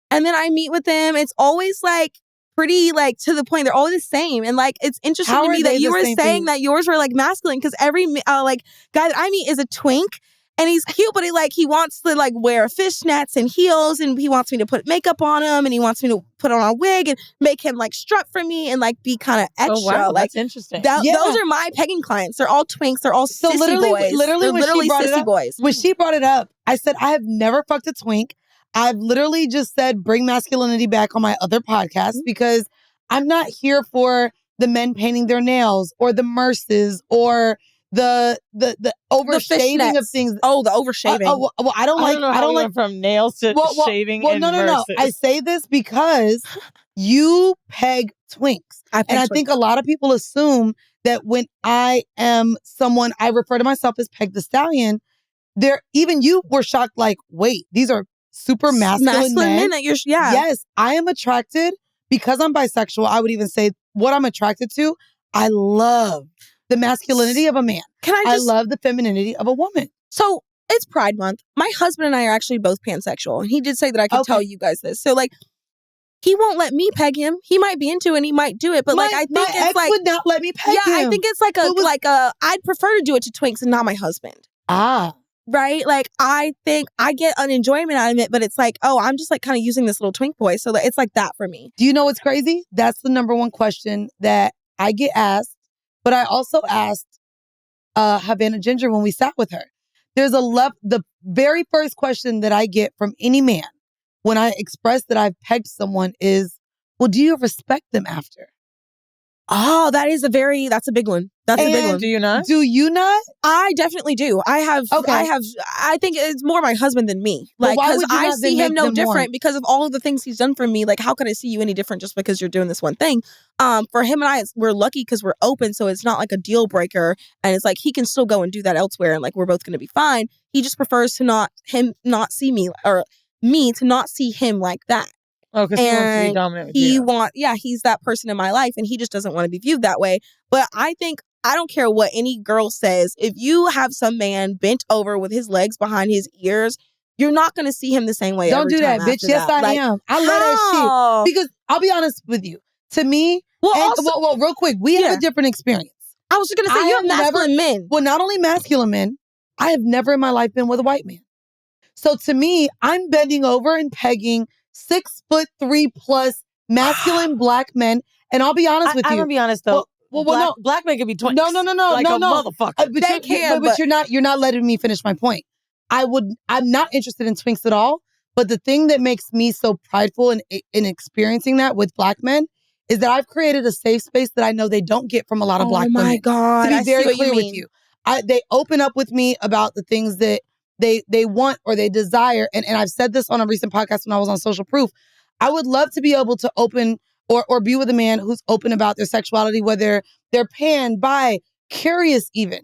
And then I meet with them. It's always like pretty like to the point. They're all the same. And like, it's interesting to me that you were saying that yours were like masculine, because every like guy that I meet is a twink. And he's cute, but he wants to like wear fishnets and heels, and he wants me to put makeup on him, and he wants me to put on a wig and make him like strut for me and like be kind of extra. Oh, wow, like that's interesting. Those are my pegging clients. They're all twinks. They're all sissy boys. Literally, when she brought it up, I said, I have never fucked a twink. I've literally just said, bring masculinity back on my other podcast because I'm not here for the men painting their nails or the merces or the overshaving of things. Oh, the overshaving. Well, I don't like from nails to shaving. Well, no. I say this because you peg twinks, I think a lot of people assume that when I am someone, I refer to myself as Peg the Stallion. Even you were shocked. Like, wait, these are super masculine men. That you're, yeah. Yes, I am attracted because I'm bisexual. I would even say what I'm attracted to. I love the masculinity of a man. I love the femininity of a woman. So it's Pride Month. My husband and I are actually both pansexual. And he did say that I could tell you guys this. So like, he won't let me peg him. He might be into it and he might do it. But I think my ex would not let me peg him. I think it's I'd prefer to do it to twinks and not my husband. Right? Like, I think I get an enjoyment out of it, but it's like, oh, I'm just like kind of using this little twink boy. So it's like that for me. Do you know what's crazy? That's the number one question that I get asked. But I also asked Havana Ginger when we sat with her. There's the very first question that I get from any man when I express that I've pegged someone is, well, do you respect them after? Oh, that's a big one. That's a big one. Do you not? Do you not? I definitely do. I think it's more my husband than me. Like, because I see him no different because of all of the things he's done for me. Like, how could I see you any different just because you're doing this one thing? For him and I, we're lucky because we're open. So it's not like a deal breaker. And it's like, he can still go and do that elsewhere. And like, we're both going to be fine. He just prefers to not see me or me to not see him like that. Oh, because he wants to be dominant with you. He's that person in my life and he just doesn't want to be viewed that way. But I think, I don't care what any girl says, if you have some man bent over with his legs behind his ears, you're not going to see him the same way. Don't do that, bitch. Yes, I am. I love that shit. Because I'll be honest with you. To me, real quick, we have a different experience. I was just going to say, you have masculine men. Well, not only masculine men, I have never in my life been with a white man. So to me, I'm bending over and pegging 6'3+ masculine black men. And I'll be honest with you. I'm gonna be honest though. Black men can be twinks. No. Like a motherfucker. But you're not letting me finish my point. I'm not interested in twinks at all. But the thing that makes me so prideful in experiencing that with black men is that I've created a safe space that I know they don't get from a lot of black women. Oh my God. To be very clear with you. They open up with me about the things that they want or they desire. And I've said this on a recent podcast when I was on Social Proof. I would love to be able to open or be with a man who's open about their sexuality, whether they're pan, bi, curious even.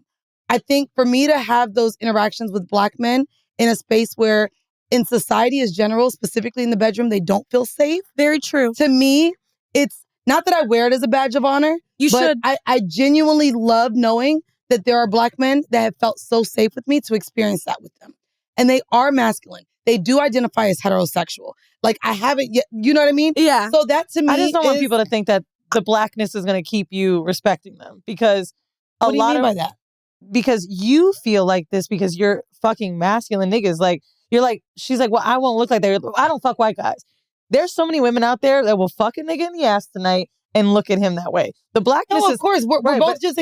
I think for me to have those interactions with black men in a space where in society as general, specifically in the bedroom, they don't feel safe. Very true. To me, it's not that I wear it as a badge of honor. You should. I genuinely love knowing that there are black men that have felt so safe with me to experience that with them. And they are masculine. They do identify as heterosexual. Like, I haven't yet, you know what I mean? Yeah. So that to me I just don't want people to think that the blackness is going to keep you respecting them because what do you mean by that? Because you feel like this because you're fucking masculine niggas. Like, you're like, she's like, well, I won't look like that. I don't fuck white guys. There's so many women out there that will fuck a nigga in the ass tonight and look at him that way. The blackness is... of course. We're both just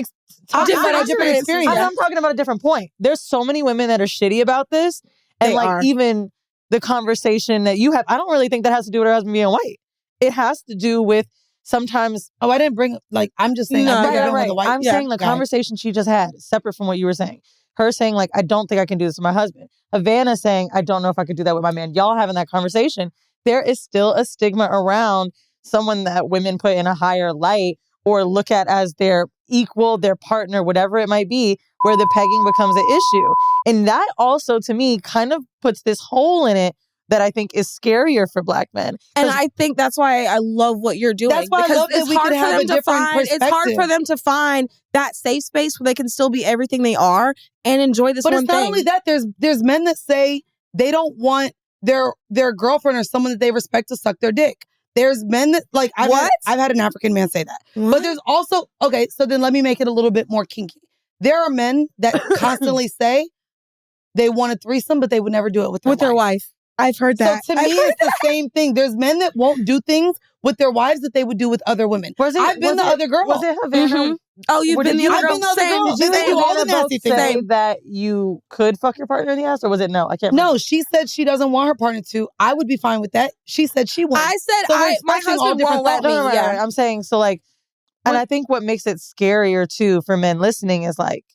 talking about a different experience. I'm talking about a different point. There's so many women that are shitty about this. And even the conversation that you have, I don't really think that has to do with her husband being white. It has to do with sometimes... Oh, I didn't bring... Like, I'm just saying... I'm saying the conversation she just had is separate from what you were saying. Her saying, like, I don't think I can do this with my husband. Havana saying, I don't know if I could do that with my man. Y'all having that conversation. There is still a stigma around someone that women put in a higher light or look at as their equal, their partner, whatever it might be, where the pegging becomes an issue. And that also, to me, kind of puts this hole in it that I think is scarier for black men. And I think that's why I love what you're doing. That's why I love that we can have a different perspective. It's hard for them to find that safe space where they can still be everything they are and enjoy this one thing. But it's not only that. There's men that say they don't want their girlfriend or someone that they respect to suck their dick. There's men that, like, I've had an African man say that. What? But there's also, okay, so then let me make it a little bit more kinky. There are men that constantly say, they want a threesome, but they would never do it with their wife. I've heard that. So to me, it's the same thing. There's men that won't do things with their wives that they would do with other women. I've been the other girl. Was it Havana? Mm-hmm. Oh, you've been the other girl. Did you and Havana both say that you could fuck your partner in the ass, or was it no? I can't remember. No, she said she doesn't want her partner to. I would be fine with that. She said she won't. I said my husband won't let me. Yeah, I'm saying so like, and I think what makes it scarier too for men listening is like,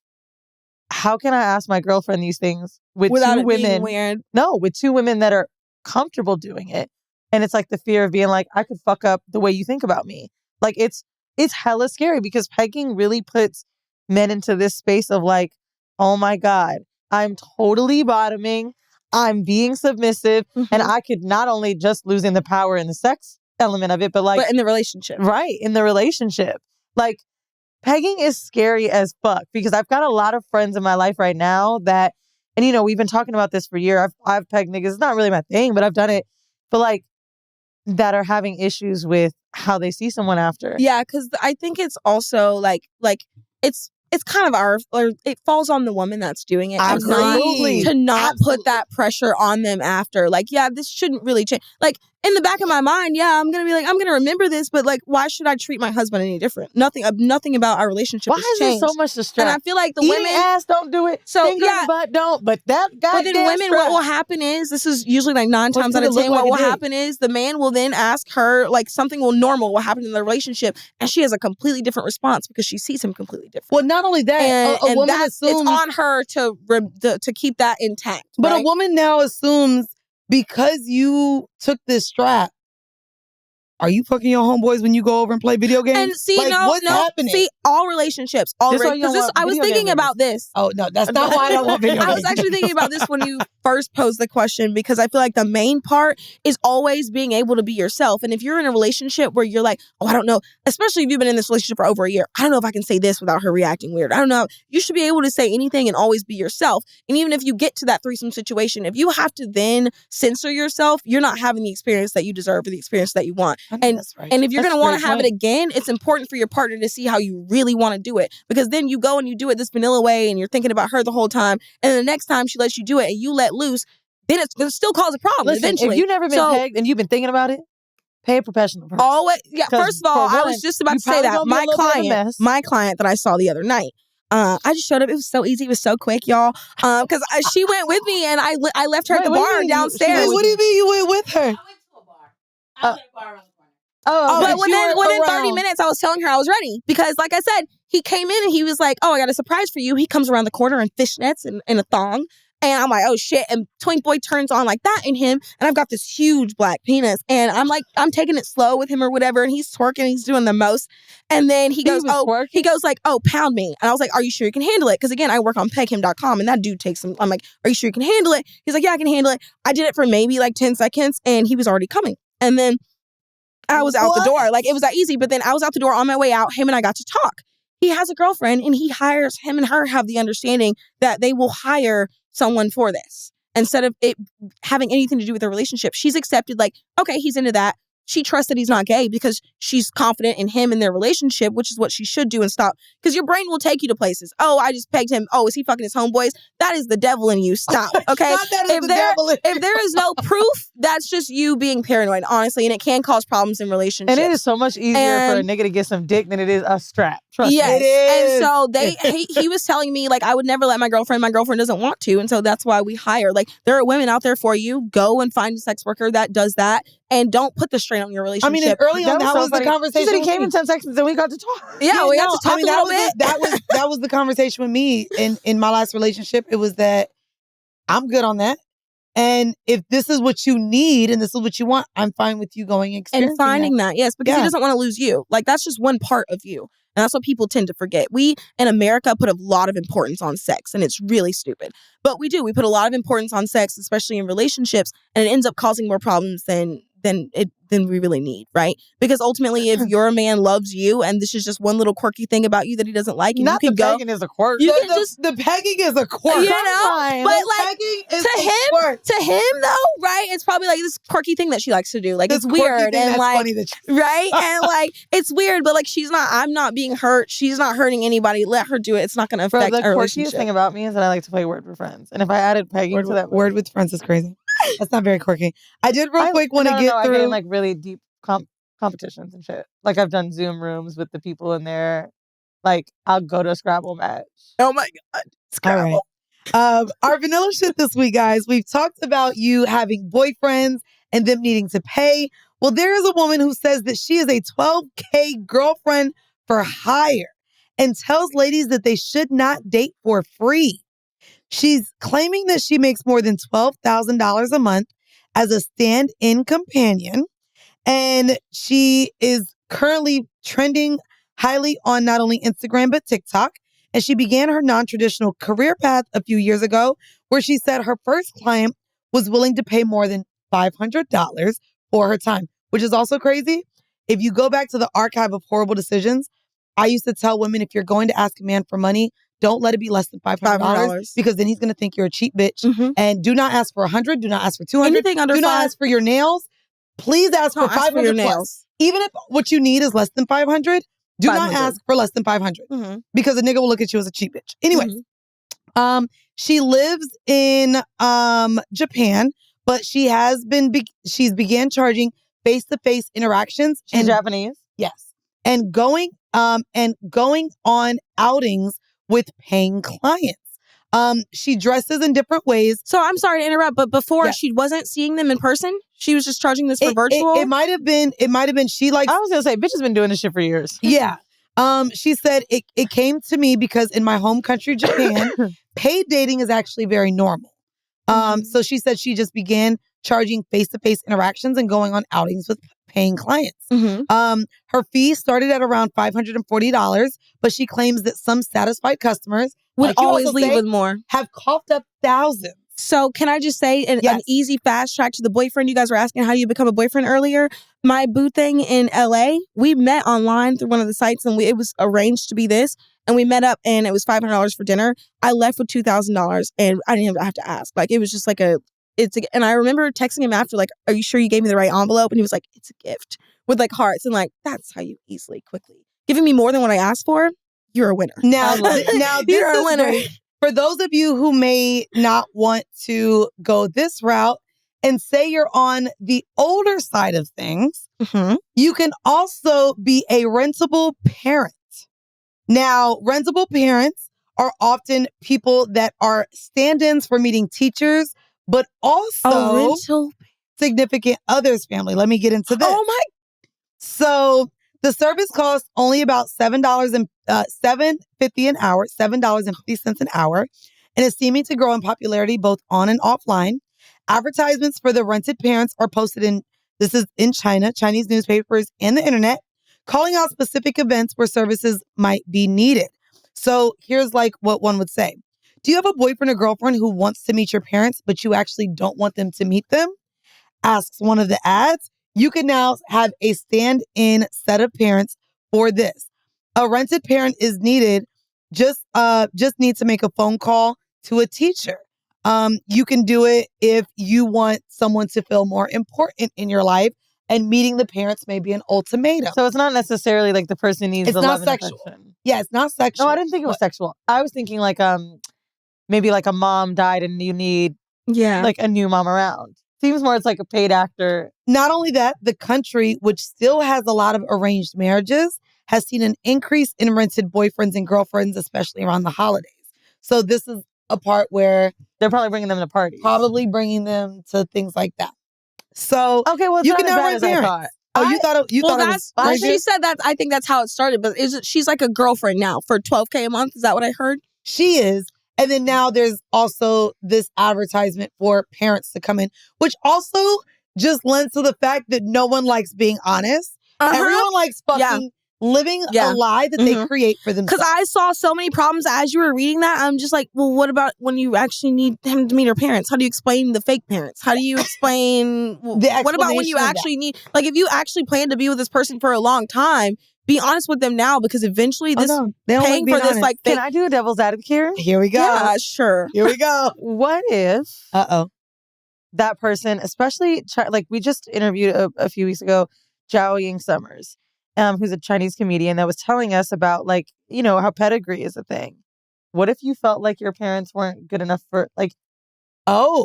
how can I ask my girlfriend these things without two women? Being weird. No, with two women that are comfortable doing it, and it's like the fear of being like, I could fuck up the way you think about me. Like it's hella scary because pegging really puts men into this space of like, oh my God, I'm totally bottoming, I'm being submissive, and I could not only just losing the power in the sex element of it, but in the relationship, right? In the relationship, like. Pegging is scary as fuck because I've got a lot of friends in my life right now that, and you know, we've been talking about this for years. I've pegged niggas. It's not really my thing, but I've done it. But like, that are having issues with how they see someone after. Yeah, because I think it's also like it's kind of it falls on the woman that's doing it. Absolutely. To not put that pressure on them after. Like, yeah, this shouldn't really change. Like, in the back of my mind, yeah, I'm going to be like, I'm going to remember this, but like, why should I treat my husband any different? Nothing about our relationship has changed. Why is there so much distress? And I feel like the Eating women... ass don't do it. So, Fingers butt don't. But that guy. But then women, what will happen is, this is usually like 9 times out of 10, what will happen is the man will then ask her, like something normal will happen in the relationship, and she has a completely different response because she sees him completely different. Well, not only that, a woman assumes... It's on her to keep that intact. But right? a woman now assumes because you took this strap, are you fucking your homeboys when you go over and play video games? And see, like, what's happening? See, all relationships, I was thinking about this. Oh, no, that's not why I don't want video games. I was actually thinking about this when you first posed the question, because I feel like the main part is always being able to be yourself. And if you're in a relationship where you're like, oh, I don't know, especially if you've been in this relationship for over a year, I don't know if I can say this without her reacting weird. I don't know. You should be able to say anything and always be yourself. And even if you get to that threesome situation, if you have to then censor yourself, you're not having the experience that you deserve or the experience that you want. And if you're going to want to have it again, it's important for your partner to see how you really want to do it. Because then you go and you do it this vanilla way and you're thinking about her the whole time. And the next time she lets you do it and you let loose, then it's going to still cause a problem. Listen, eventually. If you've never been pegged and you've been thinking about it, pay a professional person. Always, yeah. First of all, I was just about to say that my client that I saw the other night, I just showed up. It was so easy. It was so quick, y'all. Because she went with me and I left her at the bar downstairs. What do you mean you went with her? I went to a bar. I was at a bar around the corner. But within 30 minutes, I was telling her I was ready. Because like I said, he came in and he was like, oh, I got a surprise for you. He comes around the corner in fishnets and a thong. And I'm like, oh shit. And Twink Boy turns on like that in him. And I've got this huge black penis. And I'm like, I'm taking it slow with him or whatever. And he's twerking. He's doing the most. And then he goes like, pound me. And I was like, are you sure you can handle it? Because again, I work on peghim.com and that dude takes some. I'm like, are you sure you can handle it? He's like, yeah, I can handle it. I did it for maybe like 10 seconds and he was already coming. And then I was out the door. Like it was that easy. But then I was out the door on my way out. Him and I got to talk. He has a girlfriend and he hires him and her have the understanding that they will hire someone for this instead of it having anything to do with their relationship. She's accepted like, okay, he's into that. She trusts that he's not gay because she's confident in him and their relationship, which is what she should do and stop. Because your brain will take you to places. Oh, I just pegged him. Oh, is he fucking his homeboys? That is the devil in you. Stop. Okay. If there is no proof, that's just you being paranoid, honestly. And it can cause problems in relationships. And it is so much easier for a nigga to get some dick than it is a strap. Trust me. It is. And so he was telling me like, I would never let my girlfriend doesn't want to. And so that's why we hire. Like there are women out there for you. Go and find a sex worker that does that. And don't put the strain on your relationship. I mean, early on, that was the conversation. She said he came in 10 seconds and we got to talk. Yeah, we got to talk a little bit. That was the conversation with me in my last relationship. It was that I'm good on that. And if this is what you need and this is what you want, I'm fine with you going experiencing and finding that. Yes, because he doesn't want to lose you. Like that's just one part of you. And that's what people tend to forget. We, in America, put a lot of importance on sex, and it's really stupid. But we do. We put a lot of importance on sex, especially in relationships, and it ends up causing more problems than than we really need, right? Because ultimately, if your man loves you and this is just one little quirky thing about you that he doesn't like, and Not you can the go, pegging is a quirk. The pegging is a quirk. you know, but The like pegging is to a him, quirk. right? It's probably like this quirky thing that she likes to do. Like This it's quirky weird thing and that's like funny that you- right, and like it's weird, but like I'm not being hurt. She's not hurting anybody. Let her do it. It's not going to Bro, affect the our quirkiest relationship. thing about me is that I like to play Word with Friends. And if I added pegging to that Word with friends is crazy. That's not very quirky. I did real quick want to I get get in through. like really deep competitions and shit. Like I've done Zoom rooms with the people in there. Like I'll go to a Scrabble match. Oh my God. Scrabble. All right. Our vanilla shit this week, guys. We've talked about you having boyfriends and them needing to pay. Well, there is a woman who says that she is a 12K girlfriend for hire and tells ladies that they should not date for free. She's claiming that she makes more than $12,000 a month as a stand-in companion. And she is currently trending highly on not only Instagram, but TikTok. And she began her non-traditional career path a few years ago, where she said her first client was willing to pay more than $500 for her time, which is also crazy. If you go back to the archive of Whoreible Decisions, I used to tell women, if you're going to ask a man for money, don't let it be less than $500 because then he's going to think you're a cheap bitch. Mm-hmm. And do not ask for $100. Do not ask for $200. Anything under do not $500. ask for your nails. Please ask for $500 for your plus. nails. Even if what you need is less than $500, do not 500. ask for less than $500 Mm-hmm. because a nigga will look at you as a cheap bitch. Anyways, she lives in Japan, but she's began charging face-to-face interactions. She's Japanese? Yes. And going on outings with paying clients. She dresses in different ways. So I'm sorry to interrupt, but before she wasn't seeing them in person? She was just charging this for virtual? It might have been she likes. I was going to say, bitch has been doing this shit for years. Yeah. She said it came to me because in my home country, Japan, paid dating is actually very normal. So she said she just began charging face-to-face interactions and going on outings with paying clients. Her fee started at around $540, but she claims that some satisfied customers would always leave with more. Have coughed up thousands. So can I just say an easy fast track to the boyfriend? You guys were asking how you become a boyfriend earlier. My boo thing in LA, we met online through one of the sites and it was arranged to be this. And we met up and it was $500 for dinner. I left with $2,000 and I didn't even have to ask. Like it was just like and I remember texting him after like, are you sure you gave me the right envelope? And he was like, it's a gift with like hearts. And like, that's how you quickly giving me more than what I asked for. You're a winner. Now you're a winner. For those of you who may not want to go this route and say you're on the older side of things, you can also be a rentable parent. Now, rentable parents are often people that are stand-ins for meeting teachers, but also significant others' family. Let me get into this. Oh my. So the service costs only about $7.50 an hour, $7.50 an hour, and is seeming to grow in popularity both on and offline. Advertisements for the rented parents are posted in China, Chinese newspapers, and the internet, calling out specific events where services might be needed. So here's like what one would say. Do you have a boyfriend or girlfriend who wants to meet your parents, but you actually don't want them to meet them? Asks one of the ads. You can now have a stand-in set of parents for this. A rented parent is needed. Just need to make a phone call to a teacher. You can do it if you want someone to feel more important in your life, and meeting the parents may be an ultimatum. So it's not necessarily like the person needs the love and affection. Yeah, it's not sexual. No, I didn't think it was sexual. I was thinking like maybe like a mom died and you need like a new mom around. Seems more it's like a paid actor. Not only that, the country, which still has a lot of arranged marriages, has seen an increase in rented boyfriends and girlfriends, especially around the holidays. So this is a part where they're probably bringing them to parties. Probably bringing them to things like that. So okay, well, you can now rent parents. You thought it was she said that. I think that's how it started. But she's like a girlfriend now for $12K a month? Is that what I heard? She is. And then now there's also this advertisement for parents to come in, which also just lends to the fact that no one likes being honest. Everyone likes fucking living a lie that they create for themselves. Because I saw so many problems as you were reading that. I'm just like, well, what about when you actually need him to meet her parents? How do you explain the fake parents? How do you explain what about when you actually need, like, if you actually plan to be with this person for a long time, be honest with them now, because eventually this paying for this, like, can I do a devil's advocate here? Here we go. Yeah, sure. Here we go. What if that person, especially like we just interviewed a few weeks ago, Zhao Ying Summers, who's a Chinese comedian that was telling us about, like, you know, how pedigree is a thing. What if you felt like your parents weren't good enough for, like,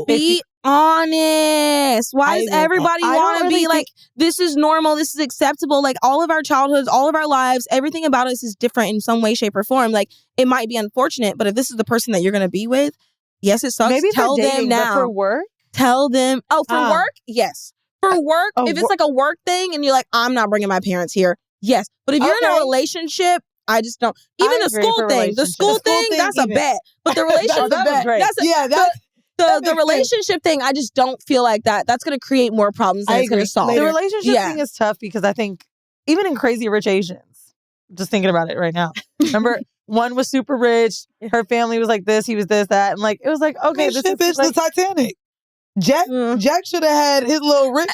be honest. Why does everybody want to be like, this is normal, this is acceptable? Like, all of our childhoods, all of our lives, everything about us is different in some way, shape, or form. Like, it might be unfortunate, but if this is the person that you're going to be with, yes, it sucks. Maybe tell dating, them now. but for work? Tell them. Oh, for work? Yes. For work, if it's like a work thing and you're like, I'm not bringing my parents here. Yes. But if you're in a relationship, I just don't. Even the school thing. The school thing, that's a bet. But the relationship, the relationship thing, I just don't feel like that. That's going to create more problems than it's going to solve. The relationship thing is tough because I think even in Crazy Rich Asians, just thinking about it right now. Remember, one was super rich. Her family was like this. He was this, that. And like, it was like, okay, this is like the Titanic. Jack should have had his little rich.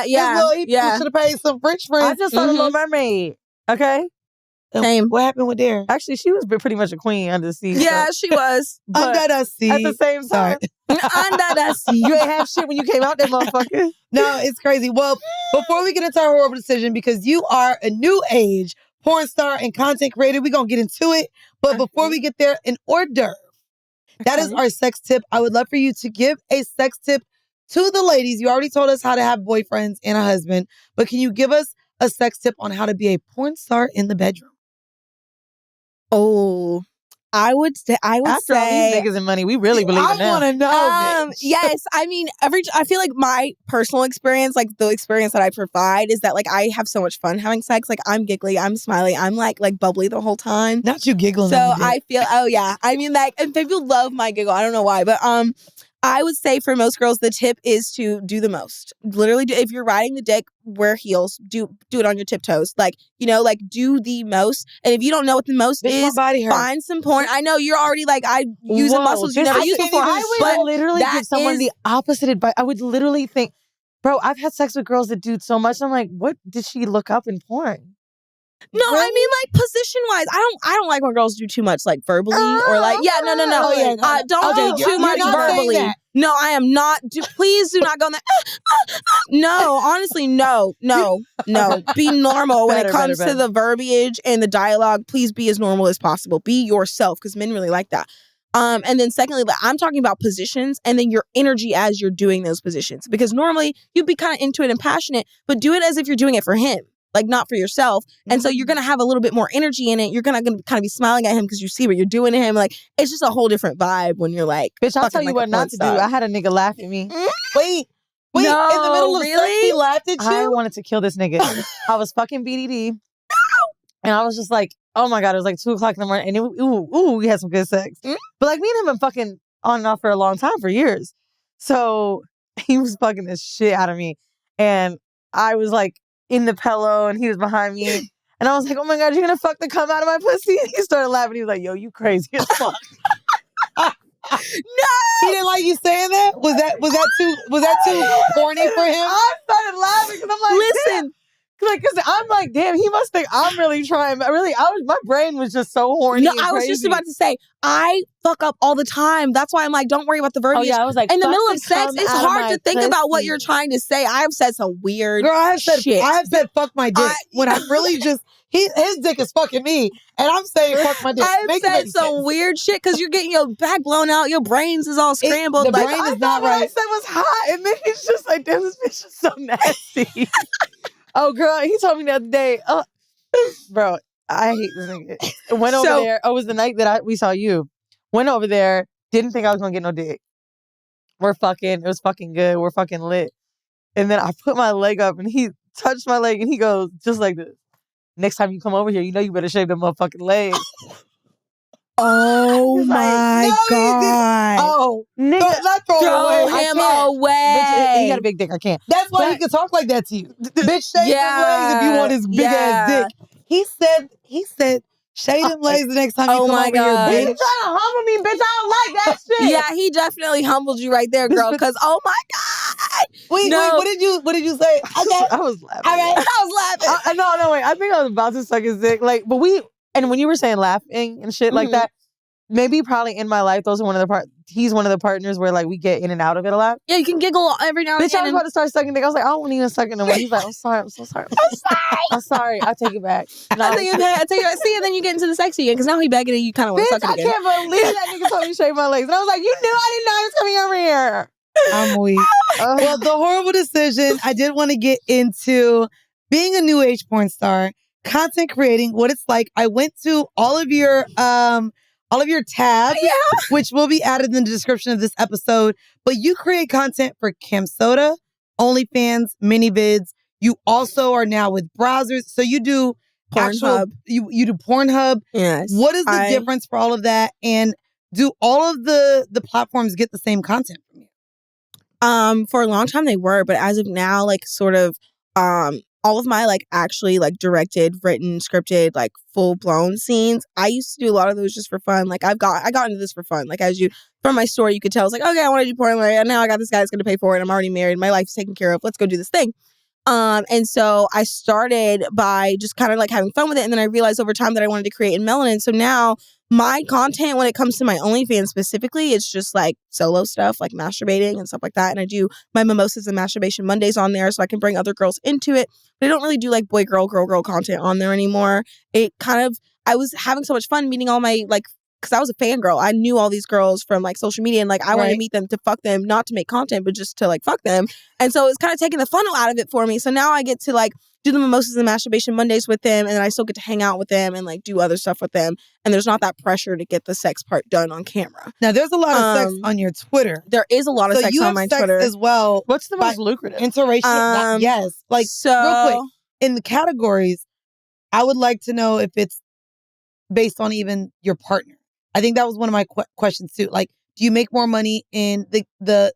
He should have paid some French friends. I just saw the Little Mermaid. Okay. Same. What happened with there? Actually, she was pretty much a queen under the sea. Yeah, she was. Under the sea. At the same time. Under the sea. You ain't have shit when you came out there, motherfucker. No, it's crazy. Well, before we get into our horrible decision, because you are a new age porn star and content creator, we're going to get into it. But before we get there, an hors d'oeuvre. That is our sex tip. I would love for you to give a sex tip to the ladies. You already told us how to have boyfriends and a husband, but can you give us a sex tip on how to be a porn star in the bedroom? Oh, I would say after all these niggas and money, we really believe in them. I want to know. Yes, I mean, I feel like my personal experience, like the experience that I provide, is that like I have so much fun having sex. Like, I'm giggly, I'm smiley, I'm like bubbly the whole time. Not you giggling. So I feel, I mean, like, and people love my giggle. I don't know why, but I would say for most girls, the tip is to do the most. Literally, if you're riding the dick, wear heels. Do it on your tiptoes. Like, you know, like, do the most. And if you don't know what the most is, find some porn. I know you're already like, I using muscles you never used before. I would literally give someone the opposite advice. I would literally think, bro, I've had sex with girls that do so much. I'm like, what did she look up in porn? No, really? I mean, like, position-wise, I don't like when girls do too much, like, verbally or like, no. Don't do too much verbally. No, I am not. Please do not go in there. No, honestly, no. Be normal when it comes to the verbiage and the dialogue. Please be as normal as possible. Be yourself, because men really like that. And then secondly, I'm talking about positions and then your energy as you're doing those positions. Because normally you'd be kind of into it and passionate, but do it as if you're doing it for him. Like, not for yourself. And so you're going to have a little bit more energy in it. You're going to kind of be smiling at him because you see what you're doing to him. Like, it's just a whole different vibe when you're like, bitch, I'll tell you what not to do. I had a nigga laugh at me. Wait, no, in the middle of sex, he laughed at you? I wanted to kill this nigga. I was fucking BDD. And I was just like, oh my God, it was like 2 o'clock in the morning. And we had some good sex. But like, me and him have been fucking on and off for a long time, for years. So he was fucking the shit out of me. And I was like, in the pillow, and he was behind me, and I was like, "Oh my God, you're gonna fuck the cum out of my pussy!" And he started laughing. He was like, "Yo, you crazy as fuck." No, he didn't like you saying that. Was that too corny for him? I started laughing because I'm like, listen, because I'm like, damn, he must think I'm really trying. My brain was just so horny. No, I was just about to say, I fuck up all the time. That's why I'm like, don't worry about the verbiage. I was like, in the middle of sex, it's hard to think about what you're trying to say. I have said some weird shit. I have said fuck my dick when I really just his dick is fucking me, and I'm saying fuck my dick. I've said some weird shit because you're getting your back blown out, your brains is all scrambled. The brain is not right. What I said was hot, and then he's just like, damn, this bitch is so nasty. Oh, girl, he told me the other day, bro, I hate this nigga. Went over there. Oh, it was the night that we saw you. Went over there, didn't think I was going to get no dick. It was fucking good. We're fucking lit. And then I put my leg up, and he touched my leg, and he goes, just like this. Next time you come over here, you know you better shave them motherfucking legs. Oh my God. Oh, nigga. Not throw him away. Bitch, he got a big dick. I can't. That's why he can talk like that to you. Bitch, shave his legs if you want his big ass dick. He said, shade them legs the next time you Oh come my over here, God. You bitch. trying to humble me, bitch? I don't like that shit. Yeah, he definitely humbled you right there, girl. Because oh my God. Wait, No. what did you say? Okay. I was laughing. All right. I was laughing. No, wait. I think I was about to suck his dick. Like, but and when you were saying laughing and shit like that, maybe probably in my life, those are one of the he's one of the partners where like we get in and out of it a lot. Yeah, you can giggle every now and Bitch, again. I was about to start sucking dick. I was like, I don't want to even suck it no more. He's like, I'm sorry. I'm so sorry. I'm sorry. I'll take it back. No, I think okay, I tell you what, see, and then you get into the sexy again because now he begging and you kind of want to bitch, suck it I again. can't believe that nigga told me to shave my legs. And I was like, you knew I didn't know he was coming over here. I'm weak. Well, the horrible decision, I did want to get into being a new age porn star, content creating, what it's like. I went to all of your tabs, which will be added in the description of this episode. But you create content for Camsoda, OnlyFans, MiniVids. You also are now with browsers. So you do Pornhub. You do Pornhub. Yes. What is the difference for all of that? And do all of the platforms get the same content from you? For a long time they were, but as of now, like sort of all of my like actually like directed, written, scripted, like full blown scenes, I used to do a lot of those just for fun. Like I got into this for fun. Like as you from my story, you could tell I was like, okay, I want to do porn, and now I got this guy that's gonna pay for it. I'm already married, my life's taken care of. Let's go do this thing. And so I started by just kind of like having fun with it. And then I realized over time that I wanted to create in melanin. So now my content, when it comes to my OnlyFans specifically, it's just like solo stuff, like masturbating and stuff like that. And I do my Mimosas and Masturbation Mondays on there so I can bring other girls into it. But I don't really do like boy, girl content on there anymore. I was having so much fun meeting all my like, because I was a fangirl. I knew all these girls from like social media and like I wanted to meet them to fuck them, not to make content, but just to like fuck them. And so it's kind of taking the fun out of it for me. So now I get to like do the Mimosas and Masturbation Mondays with them, and then I still get to hang out with them and like do other stuff with them. And there's not that pressure to get the sex part done on camera. Now there's a lot of sex on your Twitter. There is a lot of sex on my Twitter as well. What's the most lucrative? Interracial. Yes. Like so, real quick, in the categories, I would like to know if it's based on even your partner. I think that was one of my questions too. Like, do you make more money in the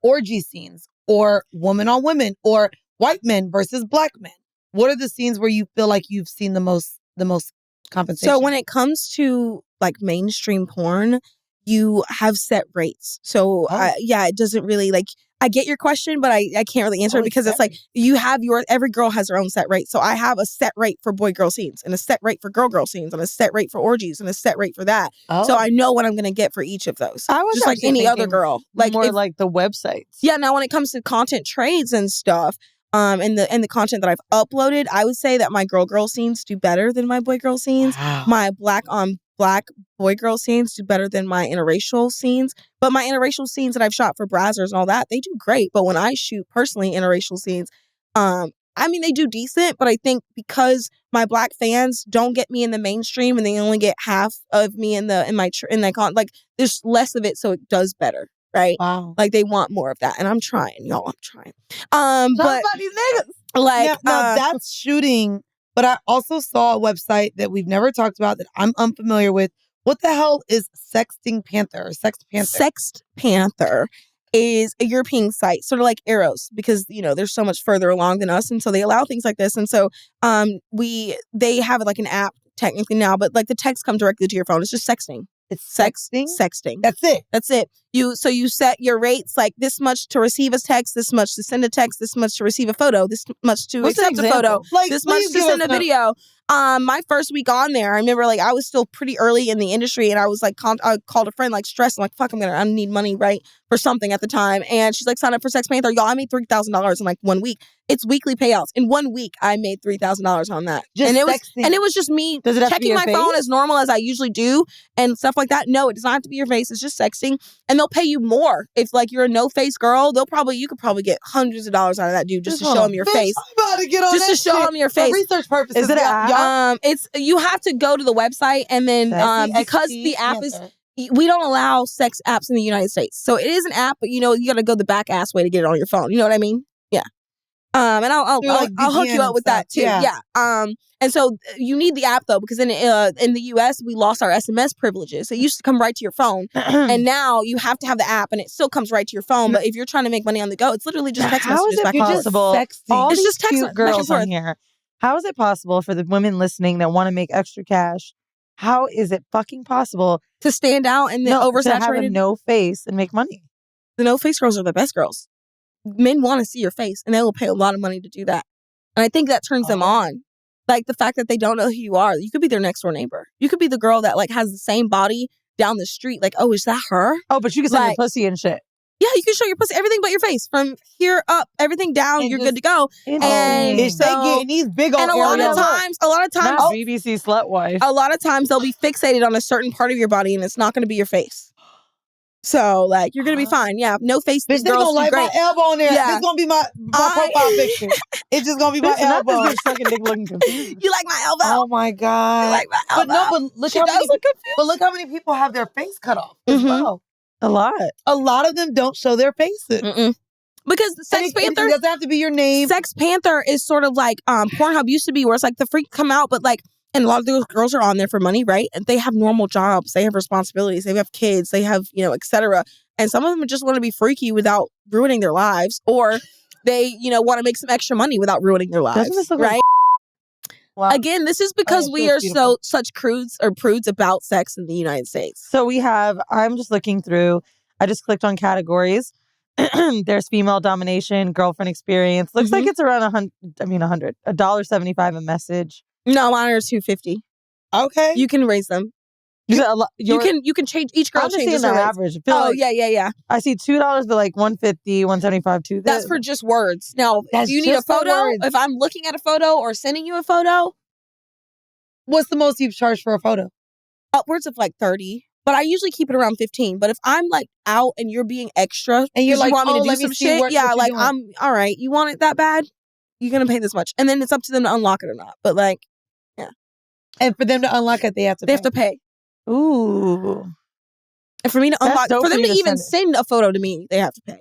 orgy scenes, or woman on women, or white men versus black men? What are the scenes where you feel like you've seen the most compensation? So when it comes to like mainstream porn, you have set rates. So it doesn't really like. I get your question, but I can't really answer it because it's like you have every girl has her own set rate. So I have a set rate for boy-girl scenes and a set rate for girl-girl scenes and a set rate for orgies and a set rate for that. Oh. So I know what I'm going to get for each of those. I was just like any other girl. Like more like the websites. Yeah, now when it comes to content trades and stuff, and the content that I've uploaded, I would say that my girl scenes do better than my boy-girl scenes. Wow. My black boy-girl scenes do better than my interracial scenes. But my interracial scenes that I've shot for browsers and all that, they do great. But when I shoot personally interracial scenes, I mean, they do decent. But I think because my black fans don't get me in the mainstream and they only get half of me in like there's less of it, so it does better. Right? Wow. Like they want more of that. And I'm trying, y'all. I'm trying. But about these niggas. Like now that's shooting. But I also saw a website that we've never talked about that I'm unfamiliar with. What the hell is Sexting Panther or Sext Panther? Sext Panther is a European site, sort of like Eros, because they're so much further along than us, and so they allow things like this. And so they have like an app technically now, but like the text come directly to your phone. It's just sexting. It's sexting? Sexting. That's it. That's it. You set your rates like this much to receive a text, this much to send a text, this much to receive a photo, this much to accept a photo, like, this much to send a video. My first week on there, I remember like I was still pretty early in the industry, and I was like I called a friend like stressed. I'm like, fuck, I need money, right, for something at the time. And she's like, sign up for Sext Panther. Y'all, I made $3,000 in like 1 week. It's weekly payouts. In 1 week, I made $3,000 on that. And it was just me checking my phone as normal as I usually do and stuff like that. No, it does not have to be your face. It's just sexting, and they'll pay you more if like you're a no face girl. You could probably get hundreds of dollars out of that dude just to show them your face. I'm about to get on just to show them your face. For research purposes. Is it it's you have to go to the website, and then because the app is. We don't allow sex apps in the United States. So it is an app, but you got to go the back ass way to get it on your phone. You know what I mean? Yeah. And I'll hook you up with that too. Yeah. And so you need the app though, because in the US we lost our SMS privileges. It used to come right to your phone, and now you have to have the app, and it still comes right to your phone. But if you're trying to make money on the go, it's literally just text messages back and forth. All it's these just text cute girls on here. How is it possible for the women listening that want to make extra cash? How is it fucking possible to stand out in the to have a oversaturated? no face and make money? The no face girls are the best girls. Men want to see your face, and they will pay a lot of money to do that. And I think that turns them on. Like the fact that they don't know who you are. You could be their next door neighbor. You could be the girl that like has the same body down the street. Like, oh, is that her? Oh, but you can send your pussy and shit. Yeah, you can show your pussy, everything but your face. From here up, everything down, and you're good to go. And they getting these big old and a lot of times, not BBC slut wife. A lot of times they'll be fixated on a certain part of your body, and it's not going to be your face. So, like, you're going to be fine. Yeah, no face. Bitch, they're going to light my elbow on there. Yeah. It's going to be my profile picture. It's just going to be my elbow. Not this bitch sucking dick looking confused. You like my elbow? Oh, my God. You like my elbow? But look how many people have their face cut off as well. A lot. A lot of them don't show their faces. Because the Sex Panther... It doesn't have to be your name. Sex Panther is sort of like Pornhub used to be, where it's like the freak come out, but like, and a lot of those girls are on there for money, right? And they have normal jobs. They have responsibilities. They have kids. They have, etc. And some of them just want to be freaky without ruining their lives. Or they, want to make some extra money without ruining their lives, right? Wow. Again, this is because we are such prudes about sex in the United States. So I'm just looking through, I just clicked on categories. There's female domination, girlfriend experience. Looks like it's around $100.75 a message. No, mine are $2.50. Okay. You can raise them. You can change each girl. I'm just seeing the average. Yeah. I see $2, but like $1.50, $1.75 too. That's for just words. Now, if you need a photo, if I'm looking at a photo or sending you a photo, what's the most you've charged for a photo? Upwards of like 30. But I usually keep it around 15. But if I'm like out and you're being extra and you're like, want me to do some shit, I'm all right. You want it that bad? You're gonna pay this much, and then it's up to them to unlock it or not. But like, yeah. And for them to unlock it, they have to pay. Ooh. And for me to unlock, for them to even send a photo to me, they have to pay.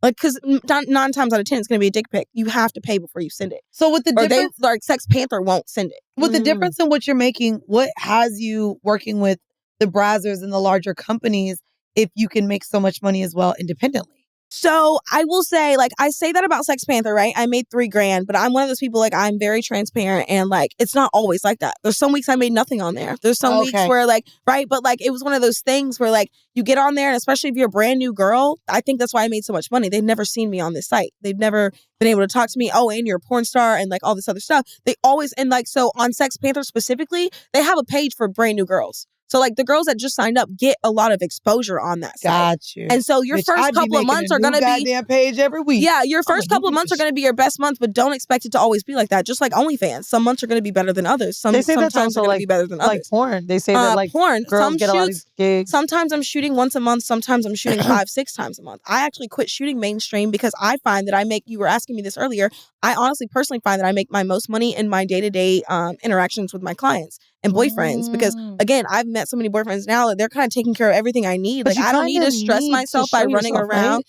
Like, because 9 times out of 10, it's going to be a dick pic. You have to pay before you send it. So with the difference, like Sex Panther won't send it. With the difference in what you're making, what has you working with the Brazzers and the larger companies if you can make so much money as well independently? So I will say, like, I say that about Sex Panther, right? I made $3,000, but I'm one of those people, like, I'm very transparent, and like, it's not always like that. There's some weeks I made nothing on there. There's some weeks where like, right? But like, it was one of those things where like, you get on there, and especially if you're a brand new girl, I think that's why I made so much money. They've never seen me on this site. They've never been able to talk to me. Oh, and you're a porn star and like all this other stuff. They always, and like, so on Sex Panther specifically, they have a page for brand new girls. So, like, the girls that just signed up get a lot of exposure on that site. Got you. And so your first couple of months are going to be... goddamn page every week. Yeah, your first couple of months are going to be your best month, but don't expect it to always be like that. Just like OnlyFans. Some months are going to be better than others. They say that's sometimes also are going like, to be better than others. Like porn. They say that like porn. Girls get a lot of these gigs. Sometimes I'm shooting once a month. Sometimes I'm shooting 5-6 times a month. I actually quit shooting mainstream because I find that you were asking me this earlier, I honestly personally find that I make my most money in my day-to-day interactions with my clients and boyfriends. Because again, I've met so many boyfriends now that they're kind of taking care of everything I need. Like, I don't need to stress myself by running around. Right?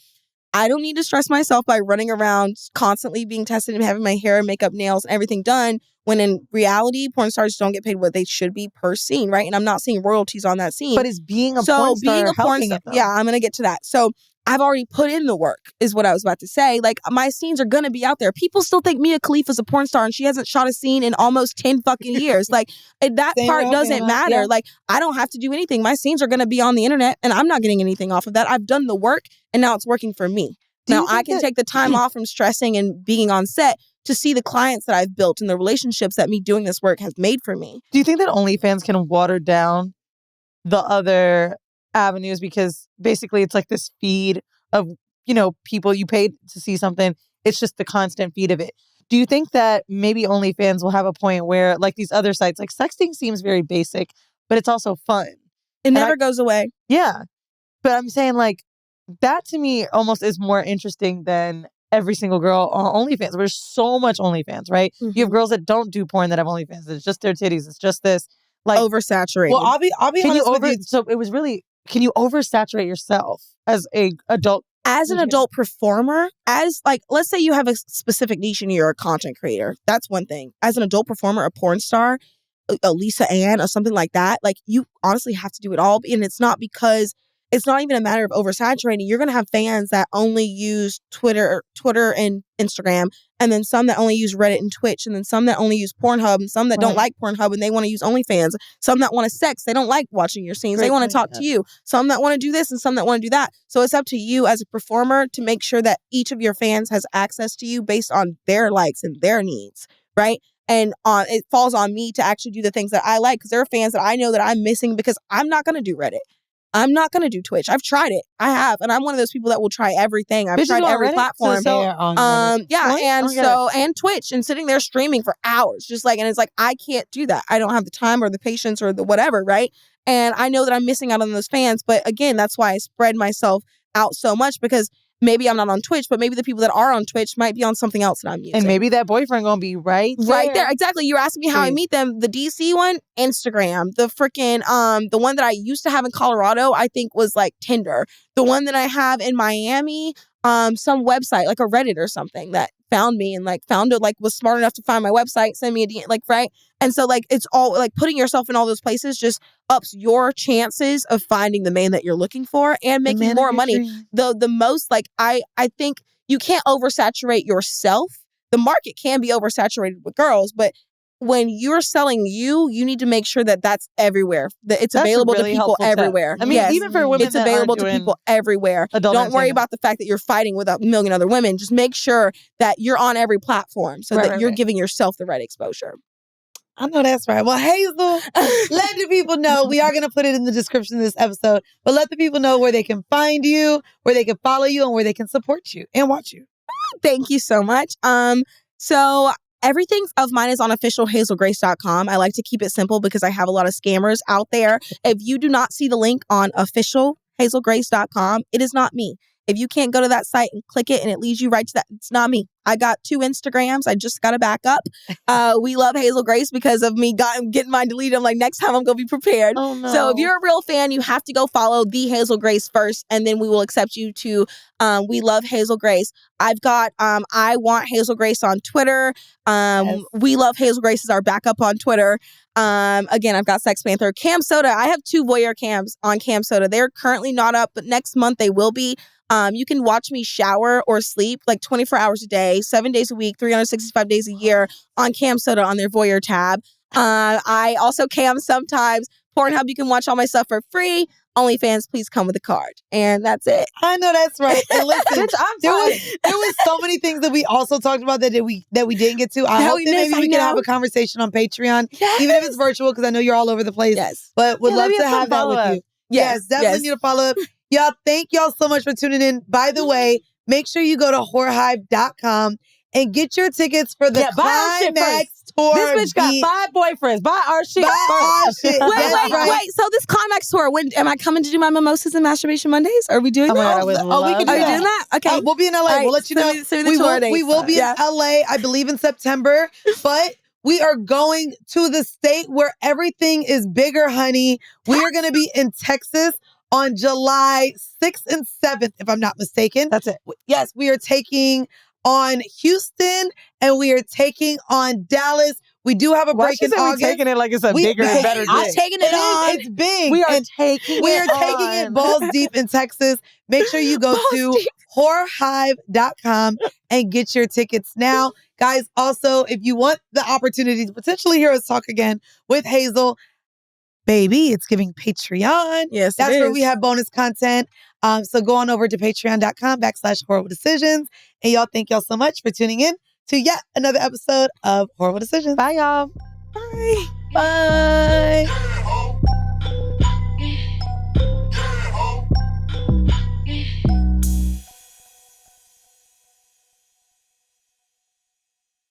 I don't need to stress myself by running around constantly being tested and having my hair, makeup, nails, and everything done. When in reality, porn stars don't get paid what they should be per scene, right? And I'm not seeing royalties on that scene. But is being a porn star yeah, I'm going to get to that. So I've already put in the work, is what I was about to say. Like, my scenes are going to be out there. People still think Mia Khalifa's a porn star and she hasn't shot a scene in almost 10 fucking years. Like, that part doesn't matter. Yeah. Like, I don't have to do anything. My scenes are going to be on the internet and I'm not getting anything off of that. I've done the work and now it's working for me. Now, I can take the time off from stressing and being on set to see the clients that I've built and the relationships that me doing this work has made for me. Do you think that OnlyFans can water down the other avenues? Because basically it's like this feed of, people you paid to see something. It's just the constant feed of it. Do you think that maybe OnlyFans will have a point where, like these other sites, like sexting seems very basic, but it's also fun. It never goes away. Yeah. But I'm saying, like, that to me almost is more interesting than every single girl on OnlyFans. There's so much OnlyFans, right? Mm-hmm. You have girls that don't do porn that have OnlyFans. It's just their titties. It's just this. Like, oversaturated. Well, I'll be honest with you. So it was really, can you oversaturate yourself as a adult? As an adult performer, as like, let's say you have a specific niche and you're a content creator. That's one thing. As an adult performer, a porn star, a Lisa Ann or something like that, like, you honestly have to do it all. And it's not because it's not even a matter of oversaturating. You're going to have fans that only use Twitter and Instagram, and then some that only use Reddit and Twitch, and then some that only use Pornhub, and some that don't like Pornhub and they want to use OnlyFans. Some that want to sex, they don't like watching your scenes. They want to talk to you. Some that want to do this and some that want to do that. So it's up to you as a performer to make sure that each of your fans has access to you based on their likes and their needs, right? And it falls on me to actually do the things that I like, because there are fans that I know that I'm missing because I'm not going to do Reddit. I'm not going to do Twitch. I've tried it. I have. And I'm one of those people that will try everything. I've tried every platform. And Twitch, and sitting there streaming for hours, just like, and it's like, I can't do that. I don't have the time or the patience or the whatever, right? And I know that I'm missing out on those fans. But again, that's why I spread myself out so much, because maybe I'm not on Twitch, but maybe the people that are on Twitch might be on something else that I'm using. And maybe that boyfriend gonna be right there. Exactly. You're asking me how I meet them. The DC one, Instagram. The freaking the one that I used to have in Colorado, I think was like Tinder. The one that I have in Miami, some website, like a Reddit or something, that found me and like found it, like was smart enough to find my website, send me a DM, like, right? And so like, it's all like putting yourself in all those places just ups your chances of finding the man that you're looking for and making more money. The most, like, I think you can't oversaturate yourself. The market can be oversaturated with girls, but when you're selling you need to make sure that that's everywhere, that it's available to people everywhere. I mean, even for women, it's available to people everywhere. Don't worry about the fact that you're fighting with a million other women. Just make sure that you're on every platform so that you're giving yourself the right exposure. I know that's right. Well, Hazel, let the people know. We are going to put it in the description of this episode, but let the people know where they can find you, where they can follow you, and where they can support you and watch you. Thank you so much. So everything of mine is on officialhazelgrace.com. I like to keep it simple because I have a lot of scammers out there. If you do not see the link on officialhazelgrace.com, it is not me. If you can't go to that site and click it and it leads you right to that, it's not me. I got 2 Instagrams. I just got to back up. We love Hazel Grace because of me getting mine deleted. I'm like, next time I'm going to be prepared. Oh, no. So if you're a real fan, you have to go follow the Hazel Grace first, and then we will accept you to We Love Hazel Grace. I've got I Want Hazel Grace on Twitter. We Love Hazel Grace is our backup on Twitter. Again, I've got Sex Panther. Cam Soda. I have 2 voyeur cams on Cam Soda. They're currently not up, but next month they will be. You can watch me shower or sleep like 24 hours a day, 7 days a week, 365 days a year on Cam Soda on their voyeur tab. I also cam sometimes. Pornhub, you can watch all my stuff for free. OnlyFans, please come with a card. And that's it. I know that's right. And listen, there was so many things that we also talked about that we didn't get to. I hope that maybe we can have a conversation on Patreon, even if it's virtual, because I know you're all over the place. Yes. But would love to have that with you. Yes, definitely need to follow up. Y'all, thank y'all so much for tuning in. By the way, make sure you go to whorehive.com and get your tickets for the Climax tour. This bitch got 5 boyfriends. Buy our shit first. Wait. So this Climax tour, when am I coming to do my mimosas and masturbation Mondays? Are we doing that? We can do that. Are you doing that? Okay. We'll be in LA. Right, we'll let you know. We will be in LA, I believe, in September. But we are going to the state where everything is bigger, honey. We are going to be in Texas on July 6th and 7th, if I'm not mistaken. That's it. Yes, we are taking on Houston and we are taking on Dallas. We do have a break in August. We're taking it like it's a bigger and better day. I'm taking it on. It's big. We are taking it balls deep in Texas. Make sure you go to whorehive.com and get your tickets now. Guys, also, if you want the opportunity to potentially hear us talk again with Hazel, baby, it's giving Patreon. Yes, that's where we have bonus content. So go on over to patreon.com/Whoreible Decisions. And y'all, thank y'all so much for tuning in to yet another episode of Whoreible Decisions. Bye, y'all. Bye. Bye.